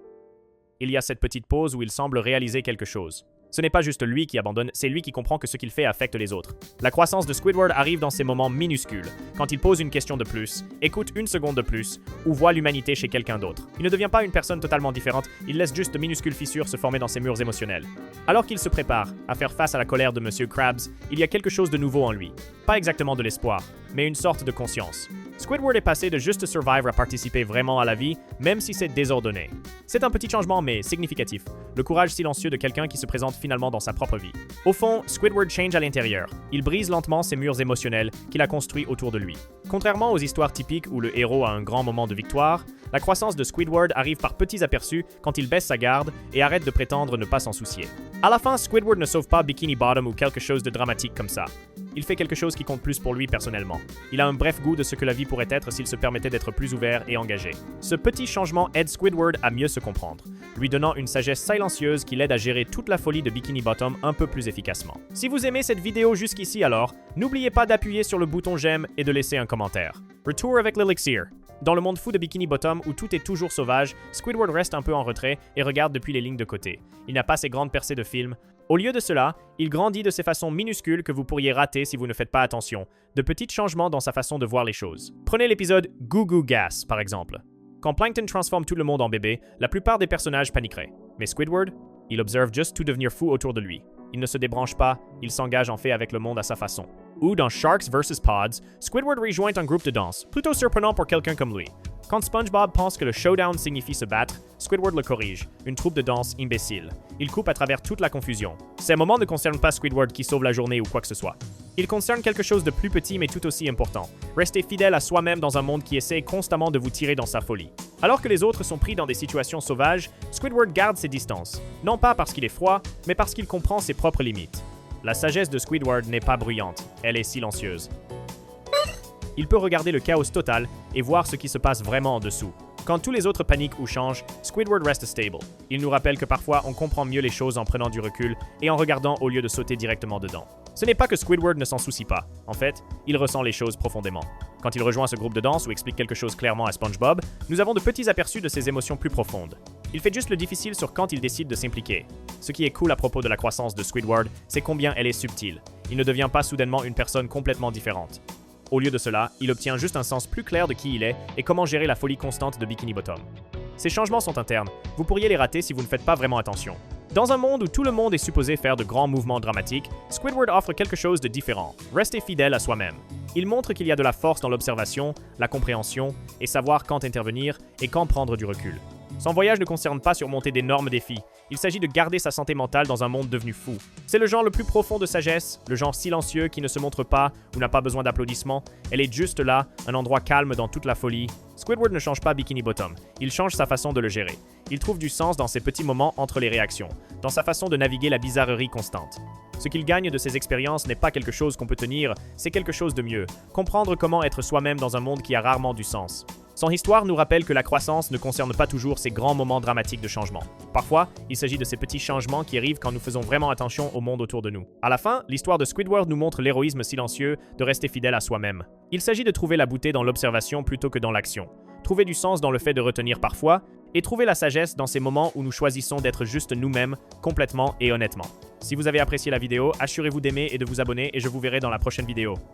Il y a cette petite pause où il semble réaliser quelque chose. Ce n'est pas juste lui qui abandonne, c'est lui qui comprend que ce qu'il fait affecte les autres. La croissance de Squidward arrive dans ces moments minuscules, quand il pose une question de plus, écoute une seconde de plus, ou voit l'humanité chez quelqu'un d'autre. Il ne devient pas une personne totalement différente, il laisse juste de minuscules fissures se former dans ses murs émotionnels. Alors qu'il se prépare à faire face à la colère de Monsieur Krabs, il y a quelque chose de nouveau en lui. Pas exactement de l'espoir, mais une sorte de conscience. Squidward est passé de juste survivre à participer vraiment à la vie, même si c'est désordonné. C'est un petit changement, mais significatif. Le courage silencieux de quelqu'un qui se présente finalement dans sa propre vie. Au fond, Squidward change à l'intérieur. Il brise lentement ces murs émotionnels qu'il a construits autour de lui. Contrairement aux histoires typiques où le héros a un grand moment de victoire, la croissance de Squidward arrive par petits aperçus quand il baisse sa garde et arrête de prétendre ne pas s'en soucier. À la fin, Squidward ne sauve pas Bikini Bottom ou quelque chose de dramatique comme ça. Il fait quelque chose qui compte plus pour lui personnellement. Il a un bref goût de ce que la vie pourrait être s'il se permettait d'être plus ouvert et engagé. Ce petit changement aide Squidward à mieux se comprendre, lui donnant une sagesse silencieuse qui l'aide à gérer toute la folie de Bikini Bottom un peu plus efficacement. Si vous aimez cette vidéo jusqu'ici alors, n'oubliez pas d'appuyer sur le bouton j'aime et de laisser un commentaire. Retour avec l'Elixir. Dans le monde fou de Bikini Bottom où tout est toujours sauvage, Squidward reste un peu en retrait et regarde depuis les lignes de côté. Il n'a pas ces grandes percées de film. Au lieu de cela, il grandit de ces façons minuscules que vous pourriez rater si vous ne faites pas attention, de petits changements dans sa façon de voir les choses. Prenez l'épisode Goo Goo Gas, par exemple. Quand Plankton transforme tout le monde en bébé, la plupart des personnages paniqueraient. Mais Squidward, il observe juste tout devenir fou autour de lui. Il ne se débranche pas, il s'engage en fait avec le monde à sa façon. Ou dans Sharks vs. Pods, Squidward rejoint un groupe de danse, plutôt surprenant pour quelqu'un comme lui. Quand SpongeBob pense que le showdown signifie se battre, Squidward le corrige, une troupe de danse imbécile. Il coupe à travers toute la confusion. Ces moments ne concernent pas Squidward qui sauve la journée ou quoi que ce soit. Ils concernent quelque chose de plus petit mais tout aussi important. Rester fidèle à soi-même dans un monde qui essaie constamment de vous tirer dans sa folie. Alors que les autres sont pris dans des situations sauvages, Squidward garde ses distances. Non pas parce qu'il est froid, mais parce qu'il comprend ses propres limites. La sagesse de Squidward n'est pas bruyante, elle est silencieuse. Il peut regarder le chaos total et voir ce qui se passe vraiment en dessous. Quand tous les autres paniquent ou changent, Squidward reste stable. Il nous rappelle que parfois on comprend mieux les choses en prenant du recul et en regardant au lieu de sauter directement dedans. Ce n'est pas que Squidward ne s'en soucie pas. En fait, il ressent les choses profondément. Quand il rejoint ce groupe de danse ou explique quelque chose clairement à SpongeBob, nous avons de petits aperçus de ses émotions plus profondes. Il fait juste le difficile sur quand il décide de s'impliquer. Ce qui est cool à propos de la croissance de Squidward, c'est combien elle est subtile. Il ne devient pas soudainement une personne complètement différente. Au lieu de cela, il obtient juste un sens plus clair de qui il est et comment gérer la folie constante de Bikini Bottom. Ces changements sont internes, vous pourriez les rater si vous ne faites pas vraiment attention. Dans un monde où tout le monde est supposé faire de grands mouvements dramatiques, Squidward offre quelque chose de différent. Restez fidèle à soi-même. Il montre qu'il y a de la force dans l'observation, la compréhension, et savoir quand intervenir et quand prendre du recul. Son voyage ne concerne pas surmonter d'énormes défis, il s'agit de garder sa santé mentale dans un monde devenu fou. C'est le genre le plus profond de sagesse, le genre silencieux qui ne se montre pas ou n'a pas besoin d'applaudissements, elle est juste là, un endroit calme dans toute la folie. Squidward ne change pas Bikini Bottom, il change sa façon de le gérer. Il trouve du sens dans ces petits moments entre les réactions, dans sa façon de naviguer la bizarrerie constante. Ce qu'il gagne de ces expériences n'est pas quelque chose qu'on peut tenir, c'est quelque chose de mieux, comprendre comment être soi-même dans un monde qui a rarement du sens. Son histoire nous rappelle que la croissance ne concerne pas toujours ces grands moments dramatiques de changement. Parfois, il s'agit de ces petits changements qui arrivent quand nous faisons vraiment attention au monde autour de nous. À la fin, l'histoire de Squidward nous montre l'héroïsme silencieux de rester fidèle à soi-même. Il s'agit de trouver la beauté dans l'observation plutôt que dans l'action. Trouver du sens dans le fait de retenir parfois, et trouver la sagesse dans ces moments où nous choisissons d'être juste nous-mêmes, complètement et honnêtement. Si vous avez apprécié la vidéo, assurez-vous d'aimer et de vous abonner et je vous verrai dans la prochaine vidéo.